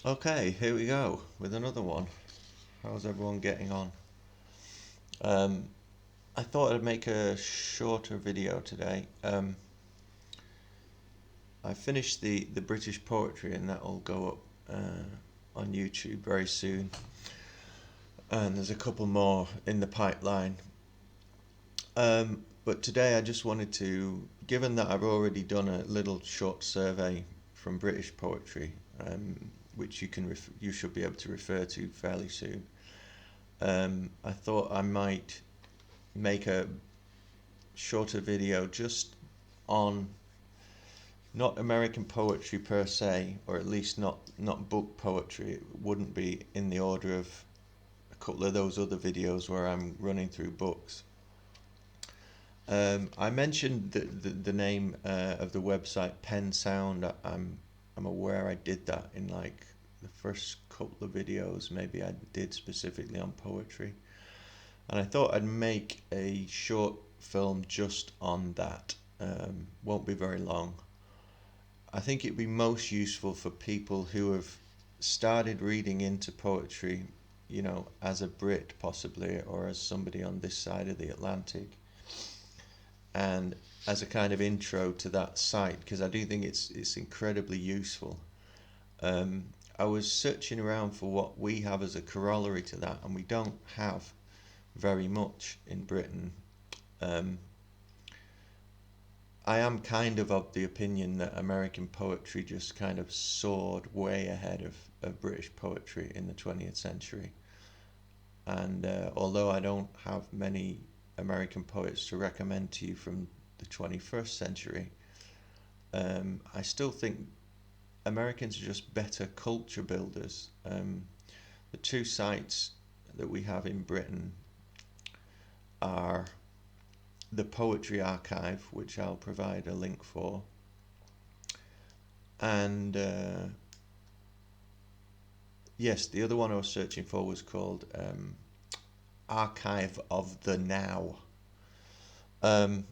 Okay, here we go with another one. How's everyone getting on? Um, I thought I'd make a shorter video today. I finished the British poetry, and that'll go up on YouTube very soon. And there's a couple more in the pipeline. But today I just wanted to, given that I've already done a little short survey from British poetry, which you should be able to refer to fairly soon. I thought I might make a shorter video just on not American poetry per se, or at least not book poetry. It wouldn't be in the order of a couple of those other videos where I'm running through books. I mentioned the name of the website Pennsound. I'm aware I did that in like the first couple of videos. Maybe I did specifically on poetry, and I thought I'd make a short film just on that. Won't be very long. I think it'd be most useful for people who have started reading into poetry, as a Brit possibly, or as somebody on this side of the Atlantic, and as a kind of intro to that site, because I do think it's incredibly useful. Um, I was searching around for what we have as a corollary to that, and we don't have very much in Britain. Um, I am kind of the opinion that American poetry just kind of soared way ahead of British poetry in the 20th century. And although I don't have many American poets to recommend to you from the 21st century, I still think Americans are just better culture builders. The two sites that we have in Britain are the Poetry Archive, which I'll provide a link for, and yes, the other one I was searching for was called Archive of the Now, um,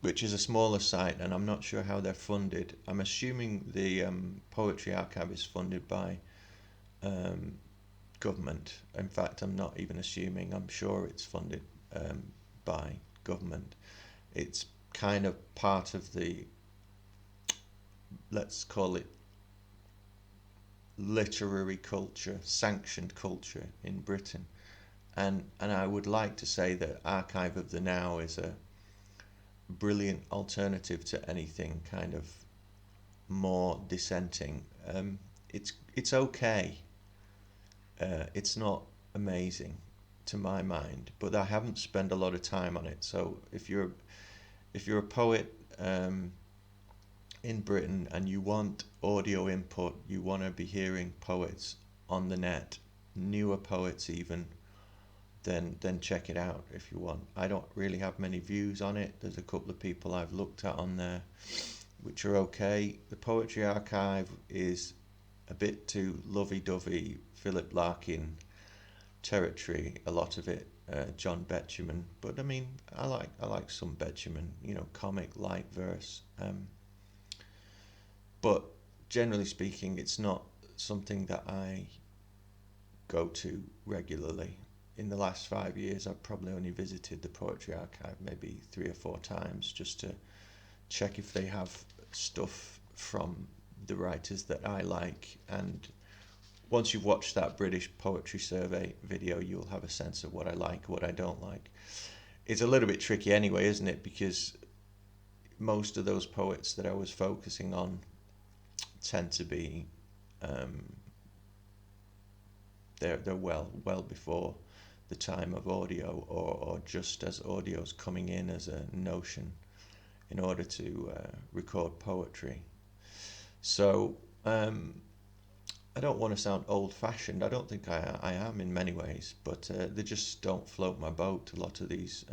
which is a smaller site, and I'm not sure how they're funded. I'm assuming the Poetry Archive is funded by um, government. In fact, I'm not even assuming, I'm sure it's funded by government. It's kind of part of the, let's call it, literary culture, sanctioned culture in Britain. And I would like to say that Archive of the Now is a brilliant alternative to anything kind of more dissenting. It's okay. It's not amazing to my mind, but I haven't spent a lot of time on it. So if you're a poet in Britain and you want audio input, you want to be hearing poets on the net, newer poets even, then check it out if you want. I don't really have many views on it. There's a couple of people I've looked at on there which are okay. The Poetry Archive is a bit too lovey-dovey, Philip Larkin territory, a lot of it. John Betjeman, but I mean, I like some Betjeman, comic light verse. But generally speaking, it's not something that I go to regularly. In the last 5 years, I've probably only visited the Poetry Archive maybe 3 or 4 times just to check if they have stuff from the writers that I like. And once you've watched that British Poetry Survey video, you'll have a sense of what I like, what I don't like. It's a little bit tricky anyway, isn't it? Because most of those poets that I was focusing on tend to be um, they're well before the time of audio, or just as audio's coming in as a notion in order to record poetry. So I don't want to sound old-fashioned. I don't think I am in many ways, but they just don't float my boat. A lot of these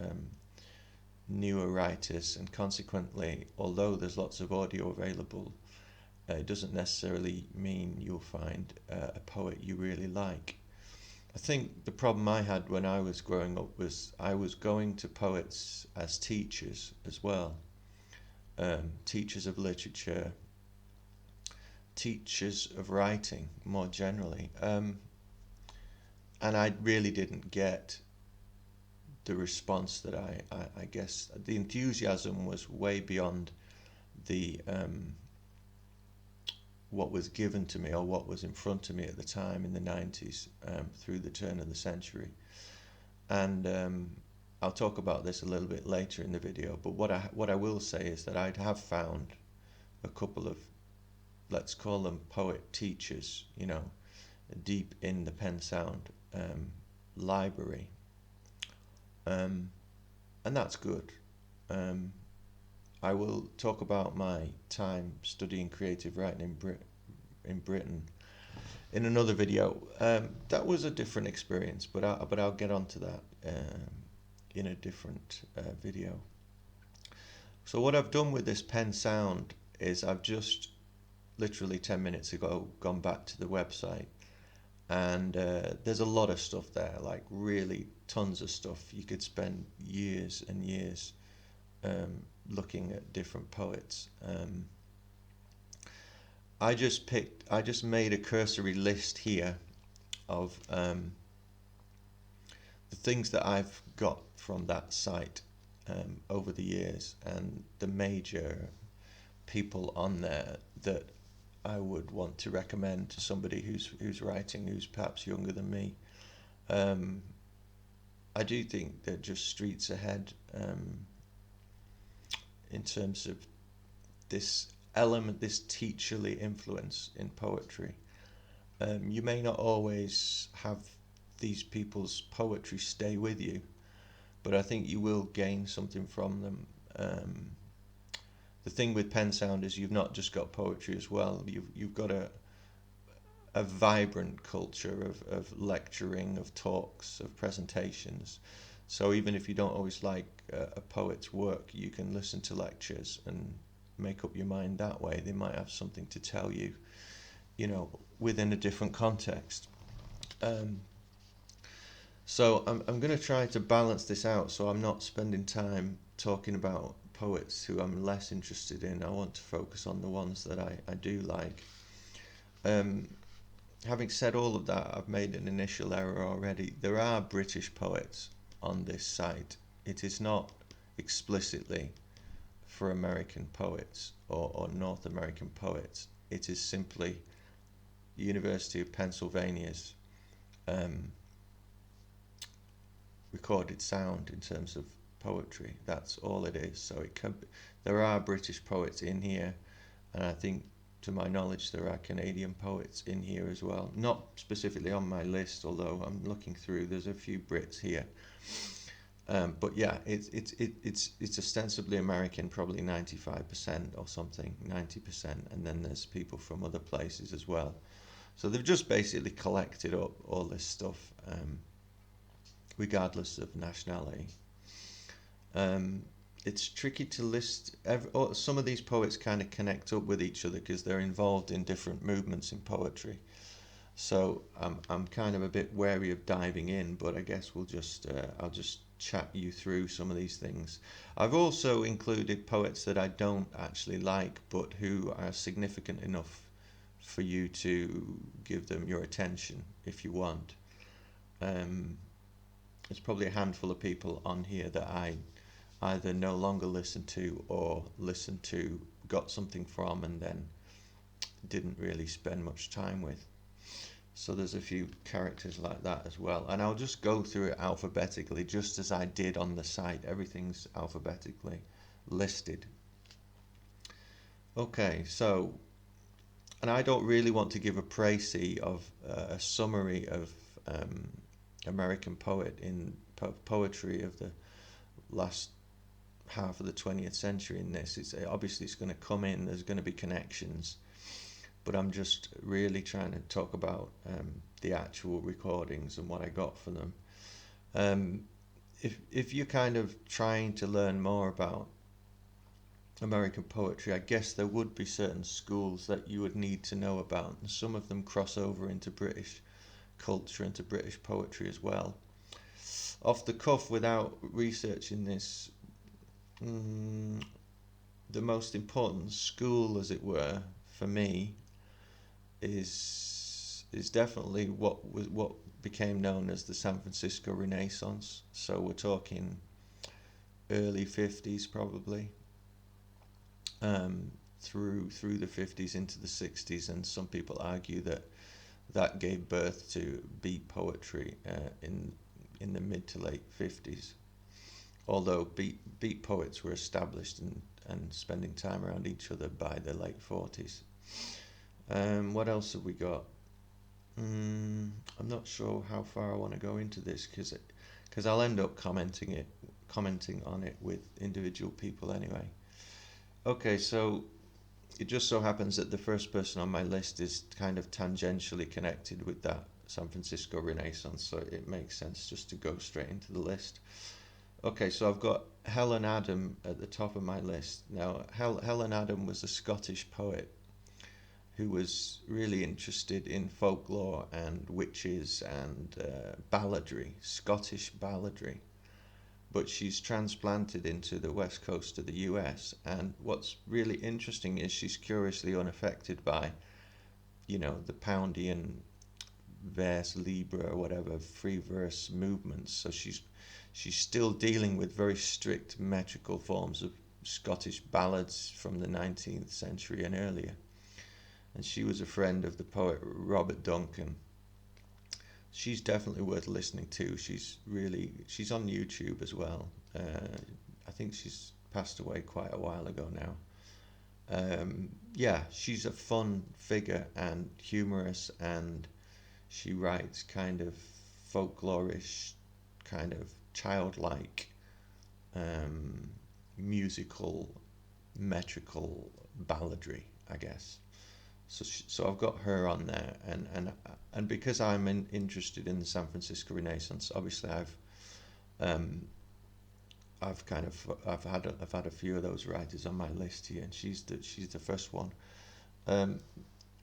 newer writers, and consequently, although there's lots of audio available, it doesn't necessarily mean you'll find a poet you really like. I think the problem I had when I was growing up was I was going to poets as teachers as well, teachers of literature, teachers of writing more generally, and I really didn't get the response that I guess the enthusiasm was way beyond the what was given to me or what was in front of me at the time in the 90s, through the turn of the century. And I'll talk about this a little bit later in the video, but what I will say is that I have found a couple of, let's call them poet teachers, deep in the Pennsound library, and that's good. I will talk about my time studying creative writing in Britain in another video. That was a different experience, but I'll get onto that in a different video. So what I've done with this Pennsound is I've just literally 10 minutes ago gone back to the website, and there's a lot of stuff there, like really tons of stuff. You could spend years and years looking at different poets. I just made a cursory list here of the things that I've got from that site over the years, and the major people on there that I would want to recommend to somebody who's writing, who's perhaps younger than me. I do think they're just streets ahead in terms of this element, this teacherly influence in poetry. You may not always have these people's poetry stay with you, but I think you will gain something from them. The thing with Pennsound is you've not just got poetry as well. You've got a vibrant culture of lecturing, of talks, of presentations. So even if you don't always like a poet's work, you can listen to lectures and make up your mind that way. They might have something to tell you, within a different context. So I'm going to try to balance this out, so I'm not spending time talking about poets who I'm less interested in. I want to focus on the ones that I do like. Having said all of that, I've made an initial error already. There are British poets on this site. It is not explicitly for American poets or North American poets. It is simply University of Pennsylvania's recorded sound in terms of poetry. That's all it is. So there are British poets in here, and I think, to my knowledge, there are Canadian poets in here as well. Not specifically on my list, although I'm looking through. There's a few Brits here, but yeah, it's ostensibly American, probably 95% or something, 90%, and then there's people from other places as well. So they've just basically collected up all this stuff, regardless of nationality. It's tricky to list. Some of these poets kind of connect up with each other because they're involved in different movements in poetry. So I'm kind of a bit wary of diving in, but I guess I'll just chat you through some of these things. I've also included poets that I don't actually like, but who are significant enough for you to give them your attention if you want. There's probably a handful of people on here that I either no longer listen to or listen to, got something from, and then didn't really spend much time with. So there's a few characters like that as well. And I'll just go through it alphabetically, just as I did on the site. Everything's alphabetically listed. Okay, so, and I don't really want to give a précis of a summary of American poetry of the last half of the 20th century in this. Obviously it's going to come in, there's going to be connections, but I'm just really trying to talk about the actual recordings and what I got for them. If you're kind of trying to learn more about American poetry, I guess there would be certain schools that you would need to know about, and some of them cross over into British culture, into British poetry as well. Off the cuff, without researching this, the most important school, as it were, for me is definitely what became known as the San Francisco Renaissance. So we're talking early 50s probably, um, through the 50s into the 60s, and some people argue that that gave birth to beat poetry in the mid to late 50s. Although beat poets were established and spending time around each other by the late 40s. What else have we got? I'm not sure how far I want to go into this because I'll end up commenting on it with individual people anyway. Okay, so it just so happens that the first person on my list is kind of tangentially connected with that San Francisco Renaissance, so it makes sense just to go straight into the list. Okay, so I've got Helen Adam at the top of my list. Now, Helen Adam was a Scottish poet who was really interested in folklore and witches and balladry, Scottish balladry. But she's transplanted into the west coast of the US, and what's really interesting is she's curiously unaffected by, the Poundian verse libre or whatever free verse movements. So she's still dealing with very strict metrical forms of Scottish ballads from the 19th century and earlier. And she was a friend of the poet Robert Duncan. She's definitely worth listening to. She's on YouTube as well. I think she's passed away quite a while ago now. Yeah, she's a fun figure and humorous, and she writes kind of folklorish, kind of childlike, musical, metrical balladry, I guess. So I've got her on there, and because I'm interested in the San Francisco Renaissance, obviously um, I've had a few of those writers on my list here, and she's the first one. Um,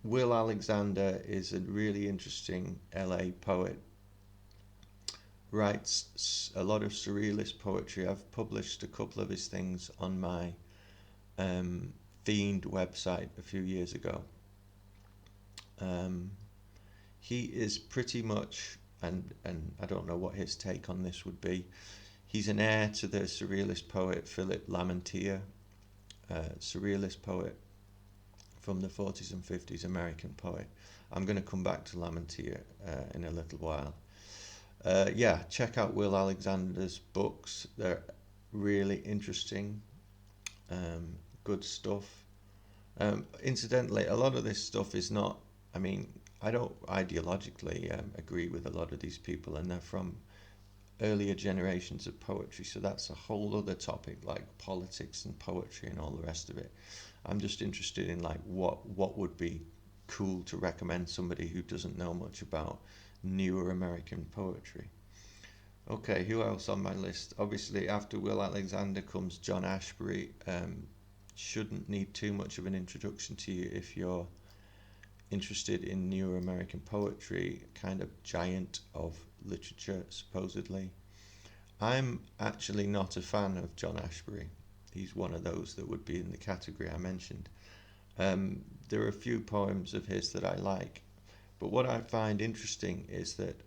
Will Alexander is a really interesting LA poet. Writes a lot of surrealist poetry. I've published a couple of his things on my Fiend website a few years ago. Um, he is pretty much, and I don't know what his take on this would be. He's an heir to the surrealist poet Philip Lamantia, surrealist poet from the 40s and 50s, American poet. I'm going to come back to Lamantia in a little while. Yeah, check out Will Alexander's books. They're really interesting, good stuff. Incidentally, a lot of this stuff is not, I mean, I don't ideologically agree with a lot of these people, and they're from earlier generations of poetry, so that's a whole other topic, like politics and poetry and all the rest of it. I'm just interested in like what would be cool to recommend somebody who doesn't know much about newer American poetry. Okay, who else on my list? Obviously, after Will Alexander comes John Ashbery. Shouldn't need too much of an introduction to you if you're interested in newer American poetry, kind of giant of literature, supposedly. I'm actually not a fan of John Ashbery. He's one of those that would be in the category I mentioned. There are a few poems of his that I like, but what I find interesting is that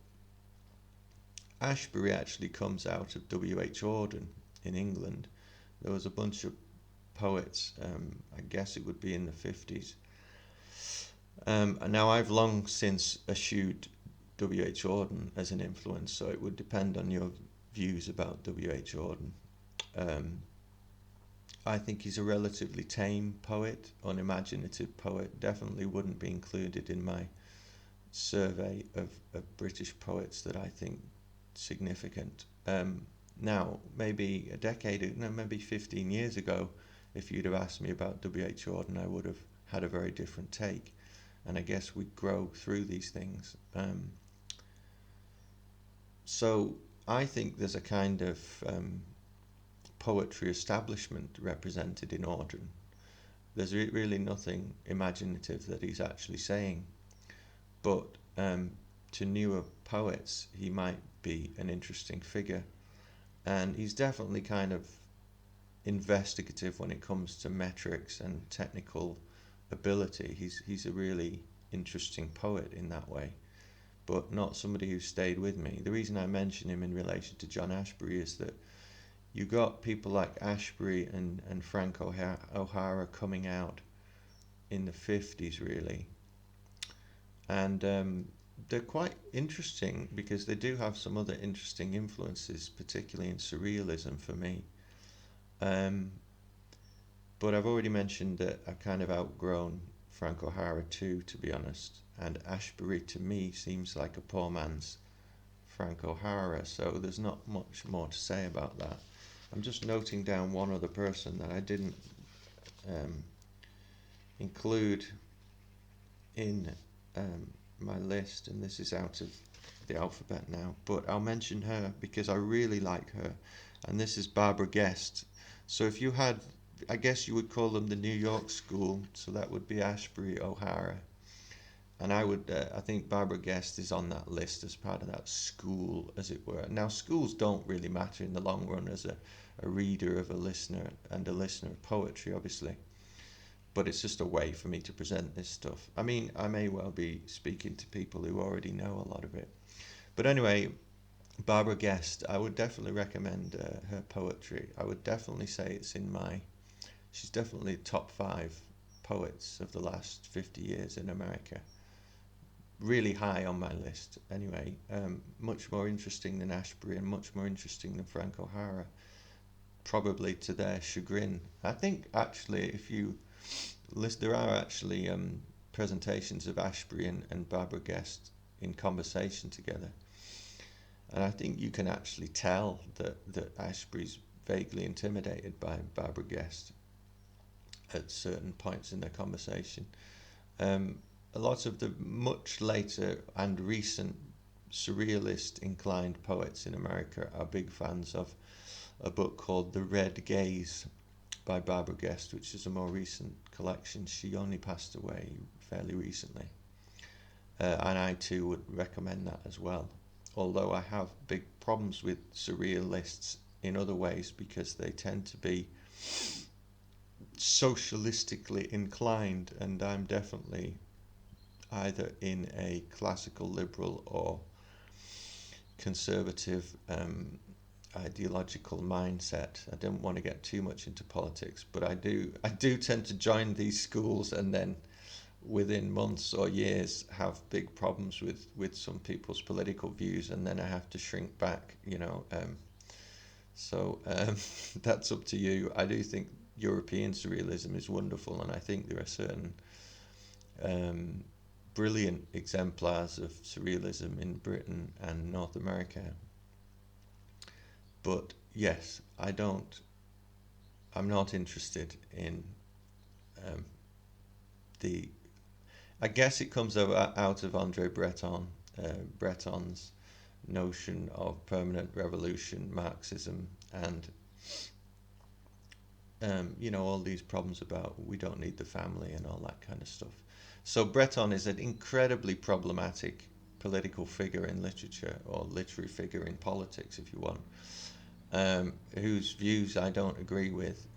Ashbery actually comes out of W.H. Auden in England. There was a bunch of poets, I guess it would be in the 50s. And now I've long since eschewed W.H. Auden as an influence, so it would depend on your views about W.H. Auden. I think he's a relatively tame poet, unimaginative poet, definitely wouldn't be included in my survey of British poets that I think significant. Now, maybe a decade, no, maybe 15 years ago, if you'd have asked me about W.H. Auden, I would have had a very different take. And I guess we grow through these things. So I think there's a kind of poetry establishment represented in Auden. There's really nothing imaginative that he's actually saying. But to newer poets, he might be an interesting figure. And he's definitely kind of investigative when it comes to metrics and technical ability. He's a really interesting poet in that way, but not somebody who stayed with me. The reason I mention him in relation to John Ashbery is that you got people like Ashbery and Frank O'Hara coming out in the 50s, really. And they're quite interesting because they do have some other interesting influences, particularly in surrealism for me. Um, but I've already mentioned that I've kind of outgrown Frank O'Hara too, to be honest. And Ashbery to me seems like a poor man's Frank O'Hara, so there's not much more to say about that. I'm just noting down one other person that I didn't um, include in my list, and this is out of the alphabet now, but I'll mention her because I really like her, and this is Barbara Guest. So if you had, I guess you would call them the New York School, so that would be Ashbery, O'Hara, and I think Barbara Guest is on that list as part of that school, as it were. Now, schools don't really matter in the long run as a reader of a listener and a listener of poetry, obviously. But it's just a way for me to present this stuff. I mean, I may well be speaking to people who already know a lot of it. But anyway, Barbara Guest, I would definitely recommend her poetry. I would definitely say she's definitely top 5 poets of the last 50 years in America. Really high on my list. Anyway, much more interesting than Ashbery and much more interesting than Frank O'Hara, probably to their chagrin. I think actually, if you list, there are actually presentations of Ashbery and Barbara Guest in conversation together, and I think you can actually tell that Ashbery's vaguely intimidated by Barbara Guest at certain points in their conversation. A lot of the much later and recent surrealist inclined poets in America are big fans of a book called The Red Gaze by Barbara Guest, which is a more recent collection. She only passed away fairly recently. And I too would recommend that as well. Although I have big problems with surrealists in other ways because they tend to be socialistically inclined, and I'm definitely either in a classical liberal or conservative ideological mindset. I don't want to get too much into politics, but I do tend to join these schools and then within months or years have big problems with some people's political views, and then I have to shrink back, so that's up to you. I do think European surrealism is wonderful, and I think there are certain brilliant exemplars of surrealism in Britain and North America. But yes, I'm not interested in um, the. I guess it comes out of Andre Breton, Breton's notion of permanent revolution, Marxism, and all these problems about we don't need the family and all that kind of stuff. So Breton is an incredibly problematic political figure in literature, or literary figure in politics, if you want, whose views I don't agree with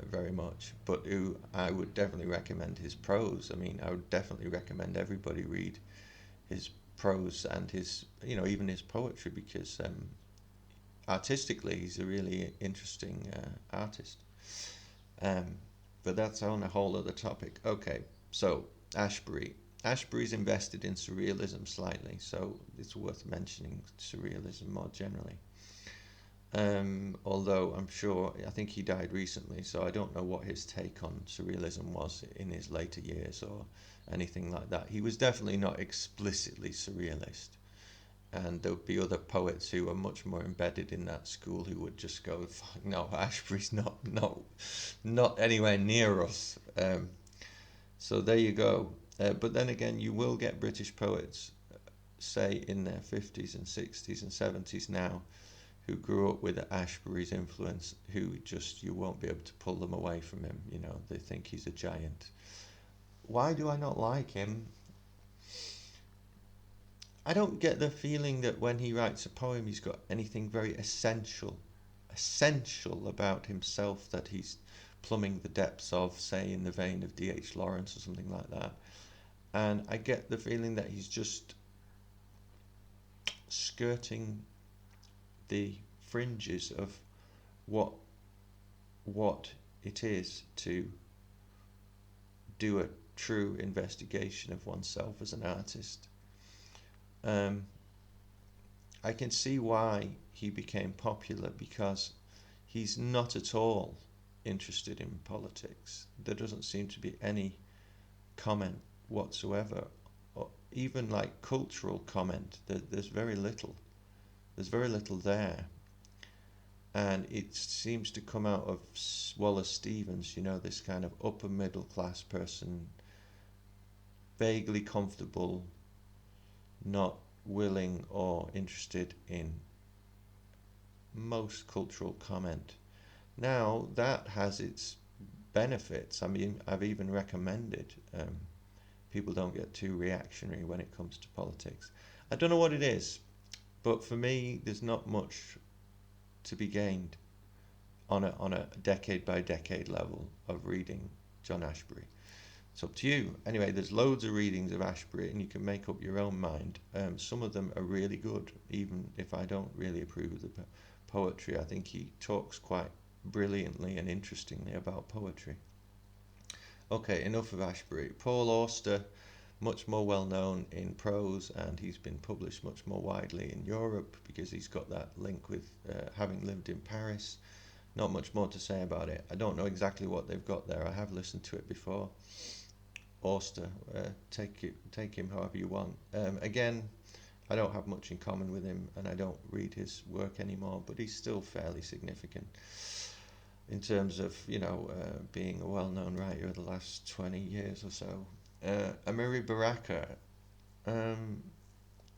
very much, but who I would definitely recommend his prose. I mean, I would definitely recommend everybody read his prose and his, even his poetry, because artistically he's a really interesting artist. But that's on a whole other topic. Okay, so Ashbery. Ashbery's invested in surrealism slightly, so it's worth mentioning surrealism more generally. Although I think he died recently, so I don't know what his take on surrealism was in his later years or anything like that. He was definitely not explicitly surrealist, and there would be other poets who are much more embedded in that school who would just go, no, Ashbery's not anywhere near us. So there you go. But then again, you will get British poets, say in their 50s and 60s and 70s now, who grew up with Ashbery's influence, who just, you won't be able to pull them away from him. They think he's a giant. Why do I not like him? I don't get the feeling that when he writes a poem he's got anything very essential about himself that he's plumbing the depths of, say in the vein of D.H. Lawrence or something like that. And I get the feeling that he's just skirting the fringes of what what it is to do a true investigation of oneself as an artist. Um, I can see why he became popular, because he's not at all interested in politics. There doesn't seem to be any comment whatsoever, or even like cultural comment. There's very little. There's very little there, and it seems to come out of Wallace Stevens. This kind of upper middle class person, vaguely comfortable, not willing or interested in most cultural comment. Now, that has its benefits. I mean, I've even recommended people don't get too reactionary when it comes to politics. I don't know what it is, but for me, there's not much to be gained on a decade by decade level of reading John Ashbery. It's up to you. Anyway, there's loads of readings of Ashbery, and you can make up your own mind. Some of them are really good, even if I don't really approve of the poetry. I think he talks quite brilliantly and interestingly about poetry. Okay, enough of Ashbery. Paul Auster, much more well known in prose, and he's been published much more widely in Europe because he's got that link with having lived in Paris. Not much more to say about it. I don't know exactly what they've got there. I have listened to it before. Auster, take him however you want. Again, I don't have much in common with him, and I don't read his work anymore, but he's still fairly significant in terms of being a well-known writer of the last 20 years or so. Amiri Baraka,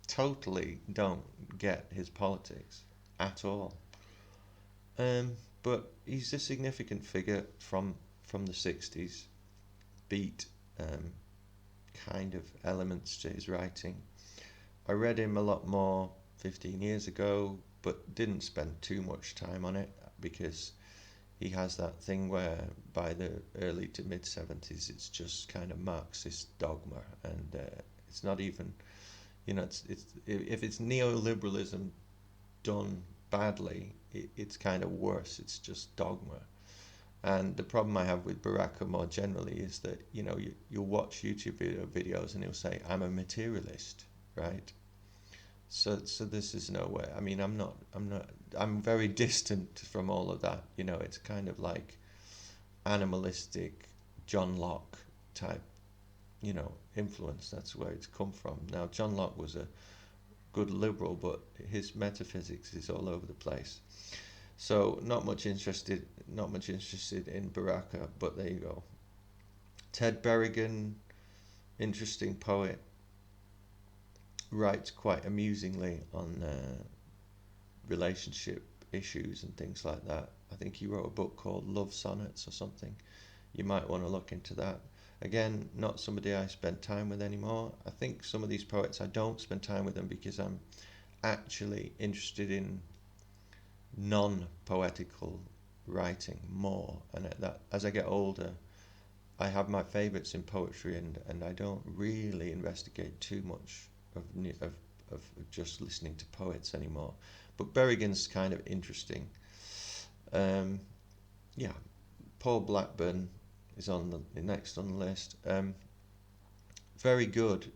totally don't get his politics at all. But he's a significant figure from the 60s, beat kind of elements to his writing. I read him a lot more 15 years ago, but didn't spend too much time on it because he has that thing where by the early to mid 70s it's just kind of Marxist dogma, and it's not even, it's if it's neoliberalism done badly, it's kind of worse. It's just dogma. And the problem I have with Baraka more generally is that you'll watch YouTube videos and he'll say, "I'm a materialist," right? So this is nowhere. I mean, I'm very distant from all of that. It's kind of like animalistic John Locke type, influence. That's where it's come from. Now, John Locke was a good liberal, but his metaphysics is all over the place. So not much interested in Baraka, but there you go. Ted Berrigan, interesting poet, writes quite amusingly on relationship issues and things like that. I think he wrote a book called Love Sonnets or something. You might want to look into that. Again, not somebody I spend time with anymore. I think some of these poets, I don't spend time with them because I'm actually interested in non-poetical writing more, and that as I get older I have my favourites in poetry, and I don't really investigate too much of just listening to poets anymore. But Berrigan's kind of interesting. Yeah, Paul Blackburn is on the next on the list. Very good.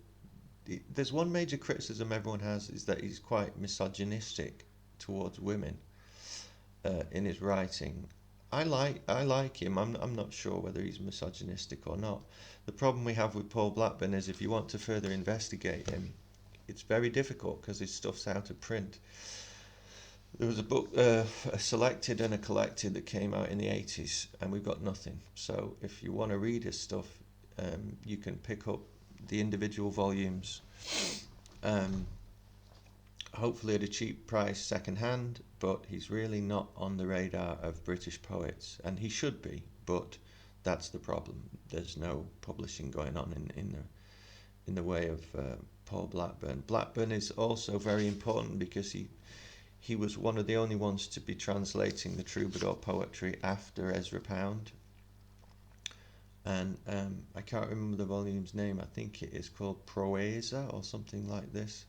There's one major criticism everyone has, is that he's quite misogynistic towards women in his writing. I like him. I'm not sure whether he's misogynistic or not. The problem we have with Paul Blackburn is if you want to further investigate him, it's very difficult because his stuff's out of print. There was a book, a selected and a collected, that came out in the 80s, and we've got nothing. So if you want to read his stuff, you can pick up the individual volumes, hopefully at a cheap price second hand, but he's really not on the radar of British poets, and he should be, but that's the problem. There's no publishing going on in the way of Paul Blackburn. Blackburn is also very important because he was one of the only ones to be translating the troubadour poetry after Ezra Pound. and I can't remember the volume's name. I think it is called Proeza or something like this.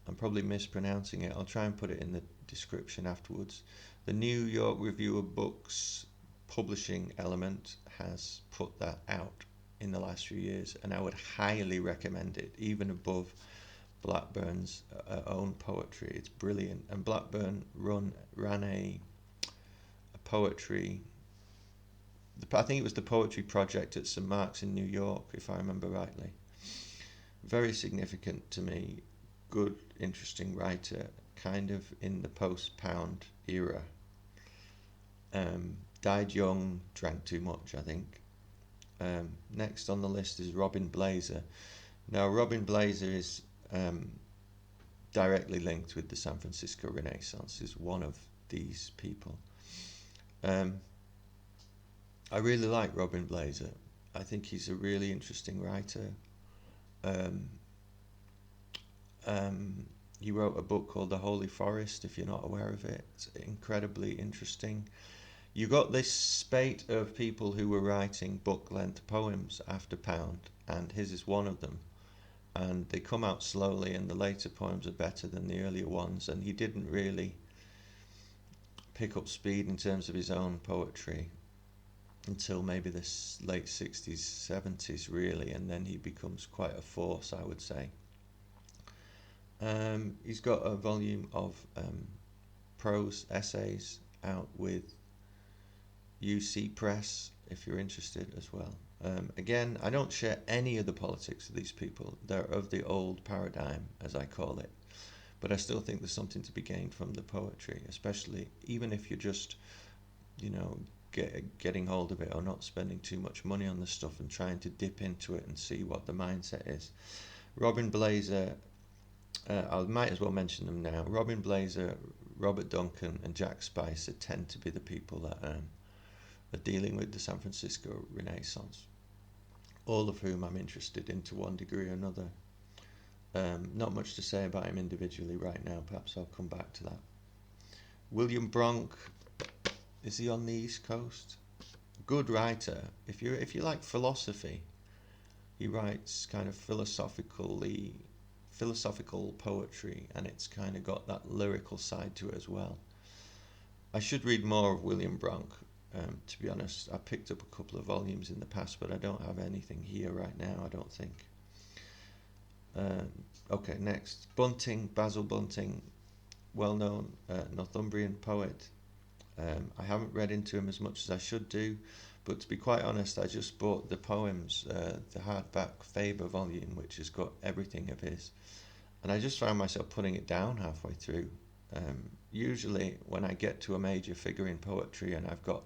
I'm probably mispronouncing it. I'll try and put it in the description afterwards. The New York Review of Books publishing element has put that out in the last few years, and I would highly recommend it, even above Blackburn's own poetry. It's brilliant. And Blackburn ran a poetry. I think it was the Poetry Project at St Mark's in New York, if I remember rightly. Very significant to me. Good, interesting writer, kind of in the post-Pound era. Died young, drank too much, I think. Next on the list is Robin Blazer. Now, Robin Blazer is directly linked with the San Francisco Renaissance, is one of these people. I really like Robin Blazer. I think he's a really interesting writer. He wrote a book called The Holy Forest, if you're not aware of it. It's incredibly interesting. You got this spate of people who were writing book-length poems after Pound, and his is one of them. And they come out slowly, and the later poems are better than the earlier ones, and he didn't really pick up speed in terms of his own poetry until maybe the late 60s, 70s, really, and then he becomes quite a force, I would say. He's got a volume of prose essays out with UC Press, if you're interested as well. Again, I don't share any of the politics of these people. They're of the old paradigm, as I call it. But I still think there's something to be gained from the poetry, especially even if you're just, getting hold of it or not spending too much money on the stuff and trying to dip into it and see what the mindset is. Robin Blazer, I might as well mention them now. Robin Blazer, Robert Duncan, and Jack Spicer tend to be the people that are dealing with the San Francisco Renaissance, all of whom I'm interested in to one degree or another. Not much to say about him individually right now. Perhaps I'll come back to that. William Bronk, is he on the East Coast? Good writer. If you like philosophy, he writes kind of philosophical poetry, and it's kind of got that lyrical side to it as well. I should read more of William Bronk. To be honest, I picked up a couple of volumes in the past, but I don't have anything here right now, I don't think. Okay, next. Bunting, Basil Bunting, well-known Northumbrian poet. I haven't read into him as much as I should do, but to be quite honest, I just bought the poems, the hardback Faber volume, which has got everything of his, and I just found myself putting it down halfway through. Usually when I get to a major figure in poetry and I've got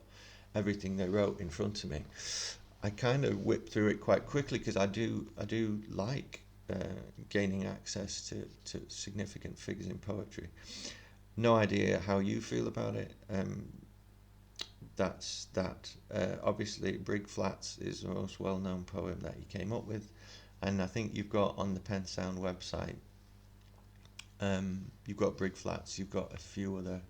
everything they wrote in front of me, I kind of whip through it quite quickly because I do like gaining access to significant figures in poetry. No idea how you feel about it. That's that. Obviously, Brig Flats is the most well-known poem that he came up with, and I think you've got on the Pennsound website. You've got Brig Flats. You've got a few other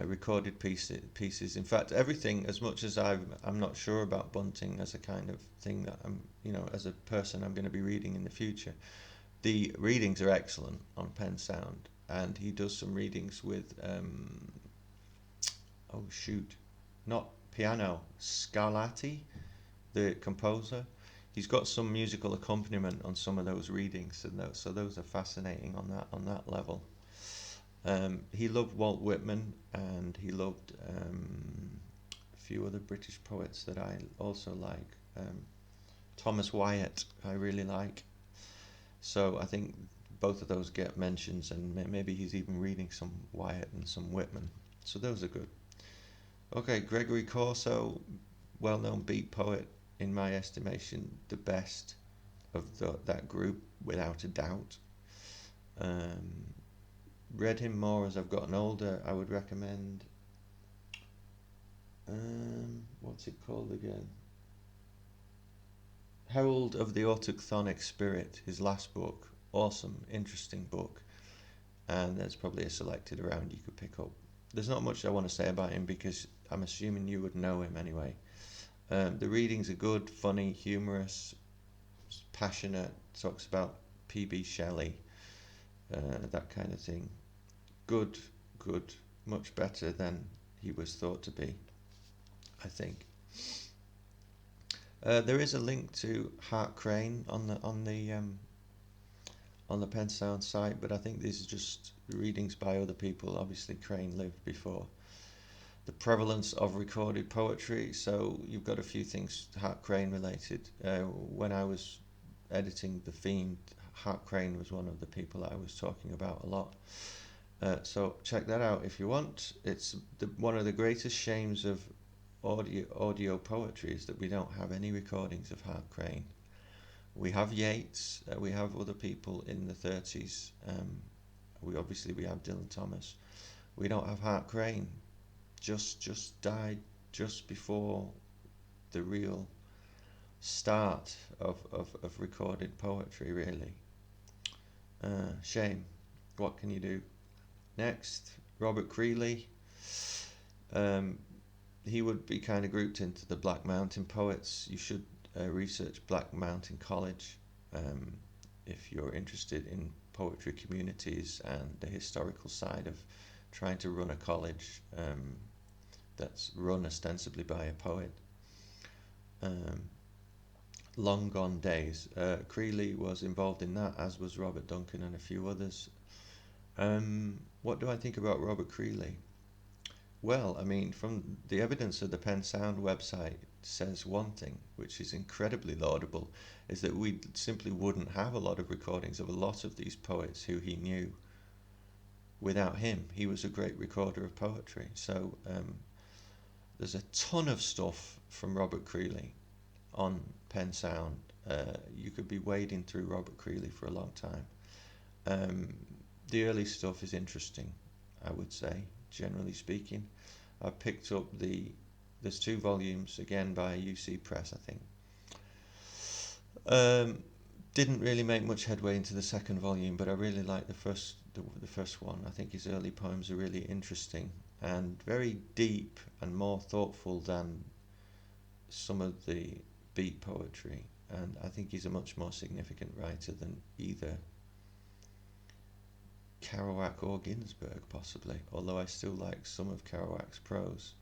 recorded pieces. In fact, everything. As much as I'm not sure about Bunting as a kind of thing that as a person I'm going to be reading in the future. The readings are excellent on Pennsound, and he does some readings with not piano, Scarlatti, the composer. He's got some musical accompaniment on some of those readings, and so those are fascinating on that level. He loved Walt Whitman, and he loved a few other British poets that I also like. Thomas Wyatt, I really like. So I think both of those get mentions, and maybe he's even reading some Wyatt and some Whitman. So those are good. Okay, Gregory Corso, well-known beat poet, in my estimation, the best of that group, without a doubt. Read him more as I've gotten older. I would recommend, what's it called again? Herald of the Autochthonic Spirit, his last book. Awesome, interesting book. And there's probably a selected around you could pick up. There's not much I want to say about him because I'm assuming you would know him anyway. The readings are good, funny, humorous, passionate. Talks about P.B. Shelley, that kind of thing. Good, good, much better than he was thought to be, I think. There is a link to Hart Crane on the Pennsound site, but I think these are just readings by other people. Obviously, Crane lived before. The prevalence of recorded poetry. So you've got a few things Hart Crane related. When I was editing The Fiend, Hart Crane was one of the people I was talking about a lot. So check that out if you want. It's one of the greatest shames of audio poetry is that we don't have any recordings of Hart Crane. We have Yeats, we have other people in the 30s. We have Dylan Thomas. We don't have Hart Crane. Just died just before the real start of recorded poetry, really. Shame. What can you do? Next, Robert Creeley. He would be kind of grouped into the Black Mountain poets. You should research Black Mountain College if you're interested in poetry communities and the historical side of trying to run a college that's run ostensibly by a poet. Long gone days. Creeley was involved in that, as was Robert Duncan and a few others. What do I think about Robert Creeley? Well, I mean, from the evidence of the Pennsound website says one thing, which is incredibly laudable, is that we simply wouldn't have a lot of recordings of a lot of these poets who he knew without him. He was a great recorder of poetry. So there's a ton of stuff from Robert Creeley on Pennsound. You could be wading through Robert Creeley for a long time. The early stuff is interesting, I would say, generally speaking. I've picked up there's 2 volumes, again by UC Press, I think. Didn't really make much headway into the second volume, but I really like the first one. I think his early poems are really interesting and very deep and more thoughtful than some of the beat poetry. And I think he's a much more significant writer than either Kerouac or Ginsberg, possibly, although I still like some of Kerouac's prose.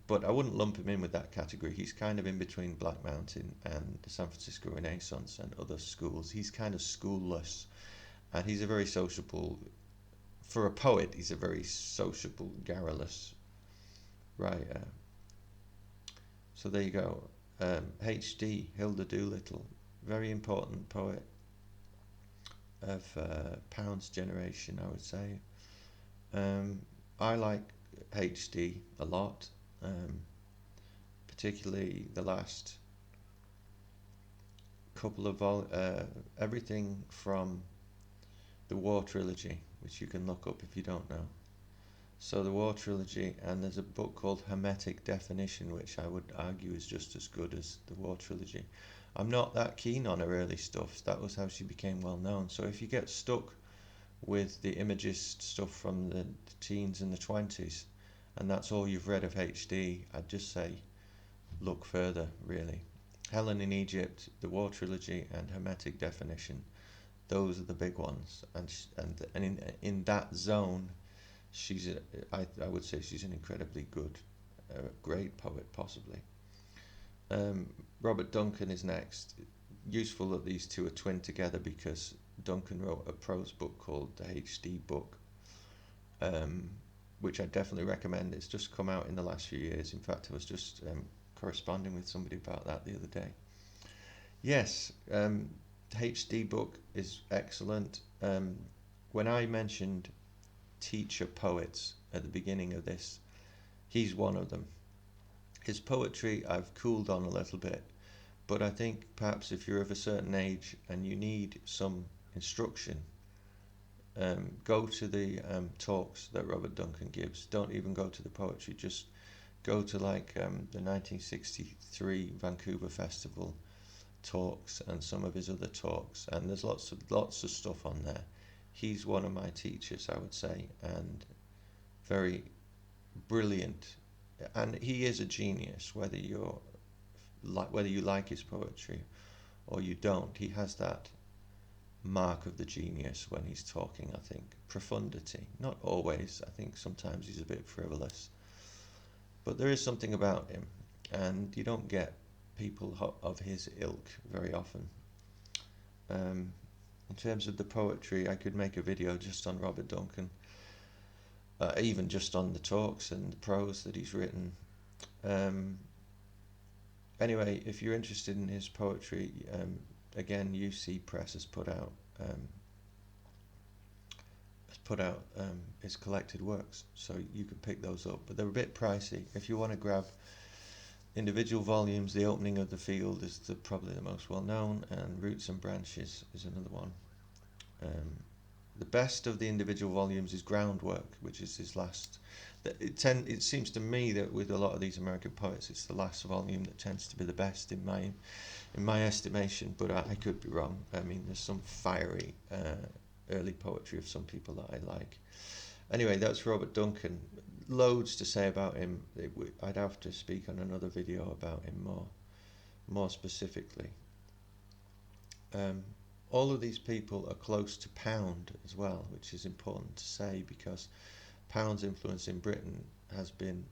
But I wouldn't lump him in with that category. He's kind of in between Black Mountain and the San Francisco Renaissance and other schools. He's kind of schoolless, and he's a very sociable, for a poet, he's a very sociable, garrulous writer. So there you go. H.D. Hilda Doolittle, very important poet of Pound's generation, I would say. I like H.D. a lot, particularly the last couple of everything from the War Trilogy, which you can look up if you don't know. So the War Trilogy, and there's a book called Hermetic Definition, which I would argue is just as good as the War Trilogy. I'm not that keen on her early stuff. That was how she became well known. So if you get stuck with the Imagist stuff from the teens and the 20s, and that's all you've read of HD, I'd just say look further, really. Helen in Egypt, the War Trilogy, and Hermetic Definition. Those are the big ones. And in that zone, I would say she's an incredibly good, great poet, possibly. Robert Duncan is next. Useful that these two are twinned together because Duncan wrote a prose book called the HD Book, which I definitely recommend. It's just come out in the last few years. In fact, I was just corresponding with somebody about that the other day. Yes, the HD Book is excellent. When I mentioned teacher poets at the beginning of this, he's one of them. His poetry I've cooled on a little bit, but I think perhaps if you're of a certain age and you need some instruction, go to the talks that Robert Duncan gives. Don't even go to the poetry, just go to like the 1963 Vancouver Festival talks and some of his other talks, and there's lots of stuff on there. He's one of my teachers, I would say, and very brilliant and he is a genius, whether you like his poetry or you don't. He has that mark of the genius when he's talking, I think. Profundity. Not always. I think sometimes he's a bit frivolous. But there is something about him, and you don't get people of his ilk very often. In terms of the poetry, I could make a video just on Robert Duncan, even just on the talks and the prose that he's written. Anyway, if you're interested in his poetry, again, UC Press has put out his collected works, so you can pick those up. But they're a bit pricey. If you want to grab individual volumes, The Opening of the Field is probably the most well known, and Roots and Branches is another one. The best of the individual volumes is Groundwork, which is his last. It seems to me that with a lot of these American poets, it's the last volume that tends to be the best in my estimation, but I could be wrong. I mean, there's some fiery early poetry of some people that I like. Anyway, that's Robert Duncan. Loads to say about him. I'd have to speak on another video about him more specifically. All of these people are close to Pound as well, which is important to say because Pound's influence in Britain has been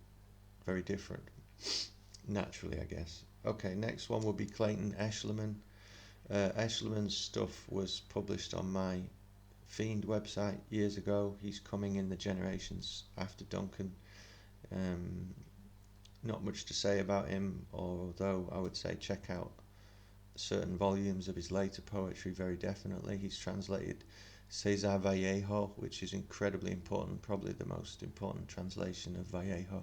very different, naturally, I guess. Okay, next one will be Clayton Eshelman. Eshelman's stuff was published on my Fiend website years ago. He's coming in the generations after Duncan. Not much to say about him, although I would say check out certain volumes of his later poetry very definitely. He's translated Cesar Vallejo, which is incredibly important, probably the most important translation of Vallejo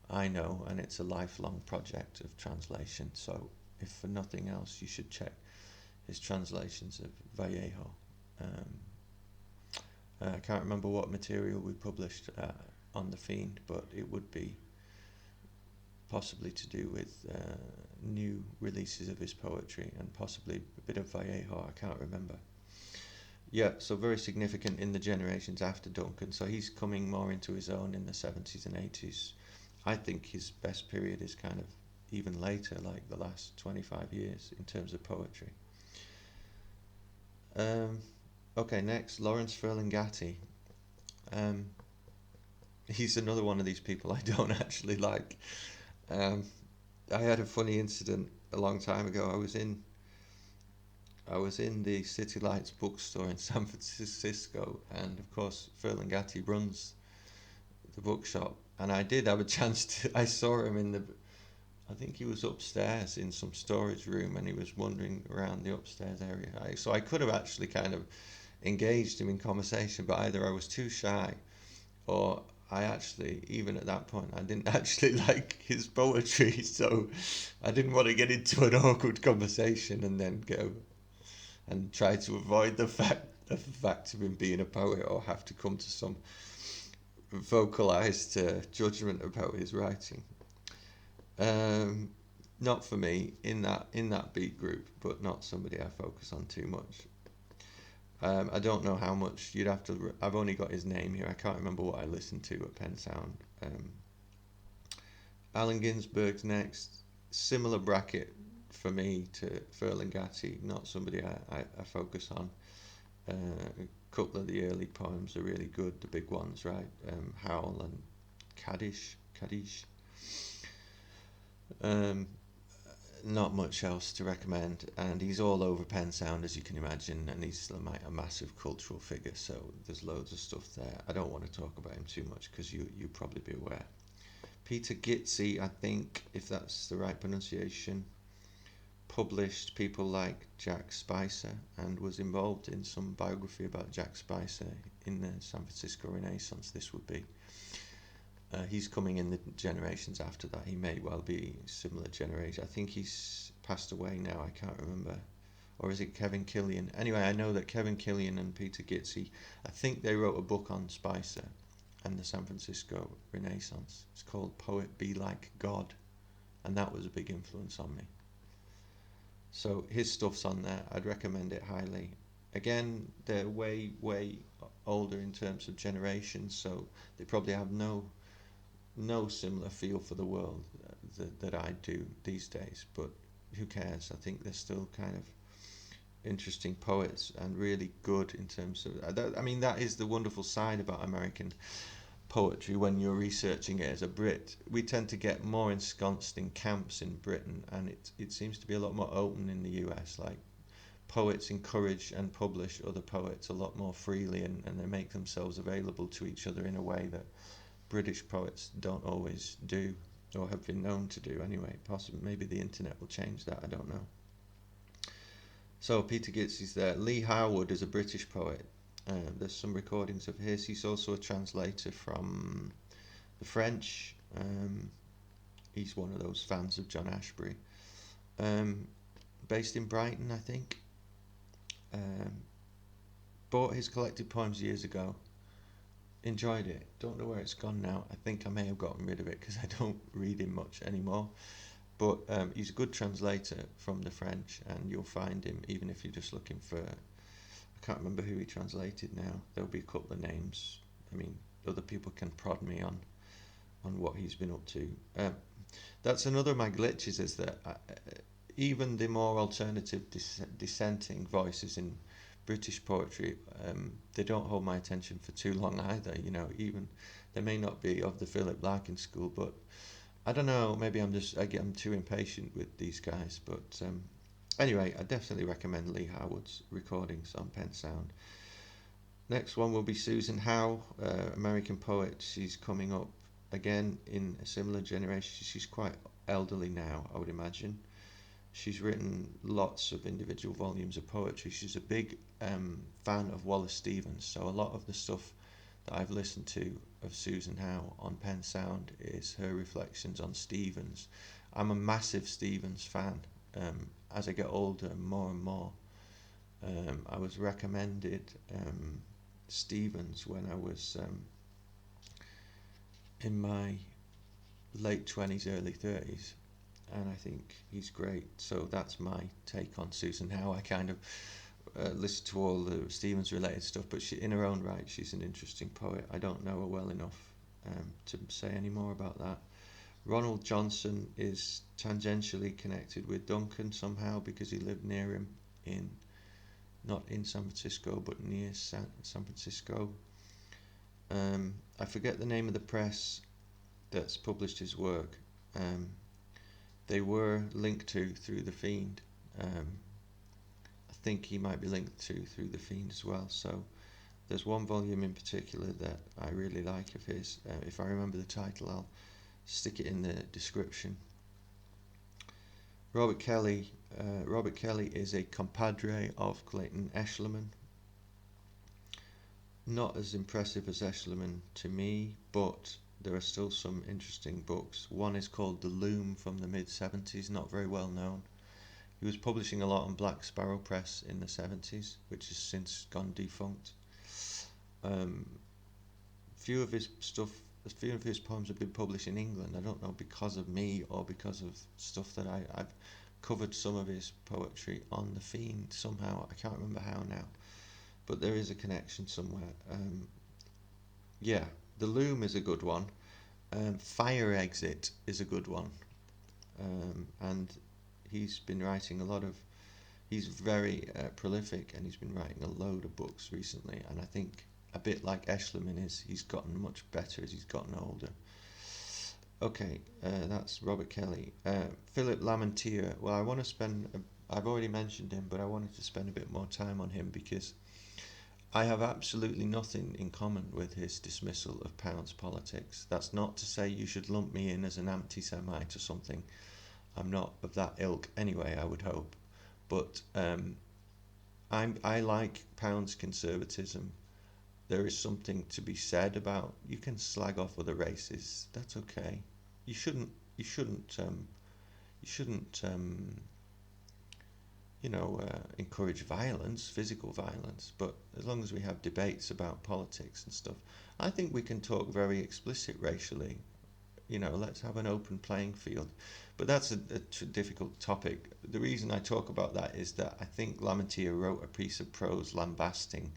I know, and it's a lifelong project of translation, so if for nothing else you should check his translations of Vallejo. I can't remember what material we published on The Fiend, but it would be possibly to do with new releases of his poetry and possibly a bit of Vallejo, I can't remember. Yeah, so very significant in the generations after Duncan, so he's coming more into his own in the 70s and 80s. I think his best period is kind of even later, like the last 25 years in terms of poetry. Okay, next, Lawrence Ferlingatti. He's another one of these people I don't actually like. I had a funny incident a long time ago. I was in the City Lights bookstore in San Francisco, and of course Ferlingatti runs the bookshop, and I did have a chance to. I saw him I think he was upstairs in some storage room, and he was wandering around the upstairs area. So I could have actually kind of engaged him in conversation, but either I was too shy, or I actually, even at that point, I didn't actually like his poetry, so I didn't want to get into an awkward conversation and then go and try to avoid the fact of him being a poet, or have to come to some vocalized judgment about his writing. Not for me in that beat group, but not somebody I focus on too much. I don't know how much you'd have to. I've only got his name here. I can't remember what I listened to at Pennsound. Allen Ginsberg's next. Similar bracket for me to Ferlingatti. Not somebody I focus on. A couple of the early poems are really good. The big ones, right? Howl and Kaddish. Not much else to recommend, and he's all over Pennsound, as you can imagine, and he's a massive cultural figure, so there's loads of stuff there. I don't want to talk about him too much because you'll probably be aware. Peter Gitsy, I think, if that's the right pronunciation, published people like Jack Spicer and was involved in some biography about Jack Spicer in the San Francisco Renaissance. This would be. He's coming in the generations after that. He may well be similar generation. I think he's passed away now. I can't remember. Or is it Kevin Killian? Anyway, I know that Kevin Killian and Peter Gitsy, I think they wrote a book on Spicer and the San Francisco Renaissance. It's called Poet Be Like God. And that was a big influence on me. So his stuff's on there. I'd recommend it highly. Again, they're way, way older in terms of generations, so they probably have no no similar feel for the world that I do these days. But who cares? I think they're still kind of interesting poets and really good in terms of. I mean, that is the wonderful side about American poetry when you're researching it as a Brit. We tend to get more ensconced in camps in Britain, and it seems to be a lot more open in the US. Like poets encourage and publish other poets a lot more freely, and they make themselves available to each other in a way that British poets don't always do, or have been known to do anyway. Possibly, maybe the internet will change that. I don't know. So Peter Gitz is there. Lee Harwood is a British poet. There's some recordings of his. He's also a translator from the French. He's one of those fans of John Ashbery. Um, Based in Brighton, I think. Um, Bought his collected poems years ago. Enjoyed it. Don't know where it's gone now. I think I may have gotten rid of it because I don't read him much anymore. But he's a good translator from the French, and you'll find him even if you're just looking for. I can't remember who he translated now. There'll be a couple of names. I mean, other people can prod me on what he's been up to. That's another of my glitches is that even the more alternative dissenting voices in British poetry, they don't hold my attention for too long either. You know, even they may not be of the Philip Larkin school, but I don't know. Maybe I'm too impatient with these guys. But anyway, I definitely recommend Lee Harwood's recordings on Pennsound. Next one will be Susan Howe, American poet. She's coming up again in a similar generation. She's quite elderly now, I would imagine. She's written lots of individual volumes of poetry. She's a big fan of Wallace Stevens, so a lot of the stuff that I've listened to of Susan Howe on Pennsound is her reflections on Stevens. I'm a massive Stevens fan. As I get older, more and more, I was recommended Stevens when I was in my late 20s, early 30s, and I think he's great. So that's my take on Susan Howe. I kind of listen to all the Stevens related stuff, but in her own right, she's an interesting poet. I don't know her well enough to say any more about that. Ronald Johnson is tangentially connected with Duncan somehow because he lived near him in not in San Francisco but near San Francisco. I forget the name of the press that's published his work. They were linked to through The Fiend. I think he might be linked to through The Fiend as well. So there's one volume in particular that I really like of his. If I remember the title, I'll stick it in the description. Robert Kelly. Robert Kelly is a compadre of Clayton Eshelman. Not as impressive as Eshelman to me, but there are still some interesting books. One is called The Loom from the mid-70s, not very well known. He was publishing a lot on Black Sparrow Press in the 70s, which has since gone defunct. Few of his poems have been published in England. I don't know because of me or because of stuff that I've covered some of his poetry on The Fiend somehow. I can't remember how now, but there is a connection somewhere. Yeah, The Loom is a good one. Fire Exit is a good one. And he's been writing a lot of. He's very prolific, and he's been writing a load of books recently. And I think a bit like Eshelman he's gotten much better as he's gotten older. Okay, that's Robert Kelly. Philip Lamantia. Well, I want to spend. I've already mentioned him, but I wanted to spend a bit more time on him because I have absolutely nothing in common with his dismissal of Pound's politics. That's not to say you should lump me in as an anti-Semite or something. I'm not of that ilk anyway, I would hope. But I like Pound's conservatism. There is something to be said about you can slag off other races. That's okay. You shouldn't. You shouldn't. You shouldn't. Encourage violence, physical violence. But as long as we have debates about politics and stuff, I think we can talk very explicit racially. Let's have an open playing field. But that's a difficult topic. The reason I talk about that is that I think Lamantia wrote a piece of prose lambasting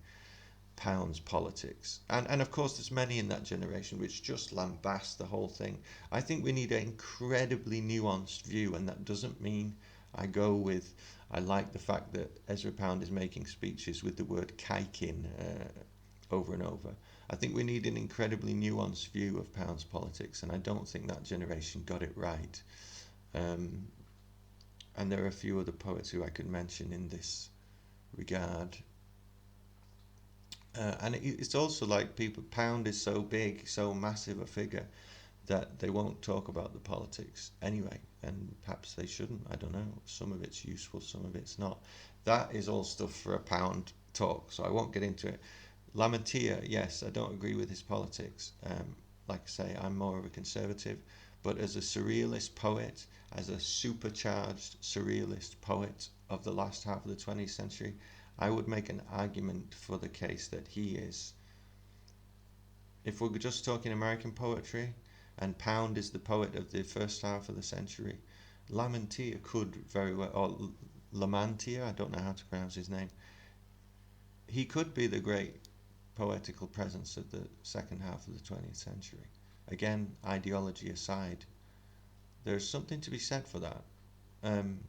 Pound's politics. And of course, there's many in that generation which just lambast the whole thing. I think we need an incredibly nuanced view, and that doesn't mean I go with. I like the fact that Ezra Pound is making speeches with the word "kaikin" over and over. I think we need an incredibly nuanced view of Pound's politics, and I don't think that generation got it right. Um, and there are a few other poets who I could mention in this regard. And it's also like people, Pound is so big, so massive a figure that they won't talk about the politics anyway, and perhaps they shouldn't. I don't know. Some of it's useful, some of it's not. That is all stuff for a Pound talk, so I won't get into it. Lamantia, yes, I don't agree with his politics. Like I say, I'm more of a conservative, but as a surrealist poet, as a supercharged surrealist poet of the last half of the 20th century, I would make an argument for the case that he is. If we're just talking American poetry, and Pound is the poet of the first half of the century, Lamantia could very well, or Lamantia, I don't know how to pronounce his name, he could be the great poetical presence of the second half of the 20th century. Again, ideology aside, there's something to be said for that. Um,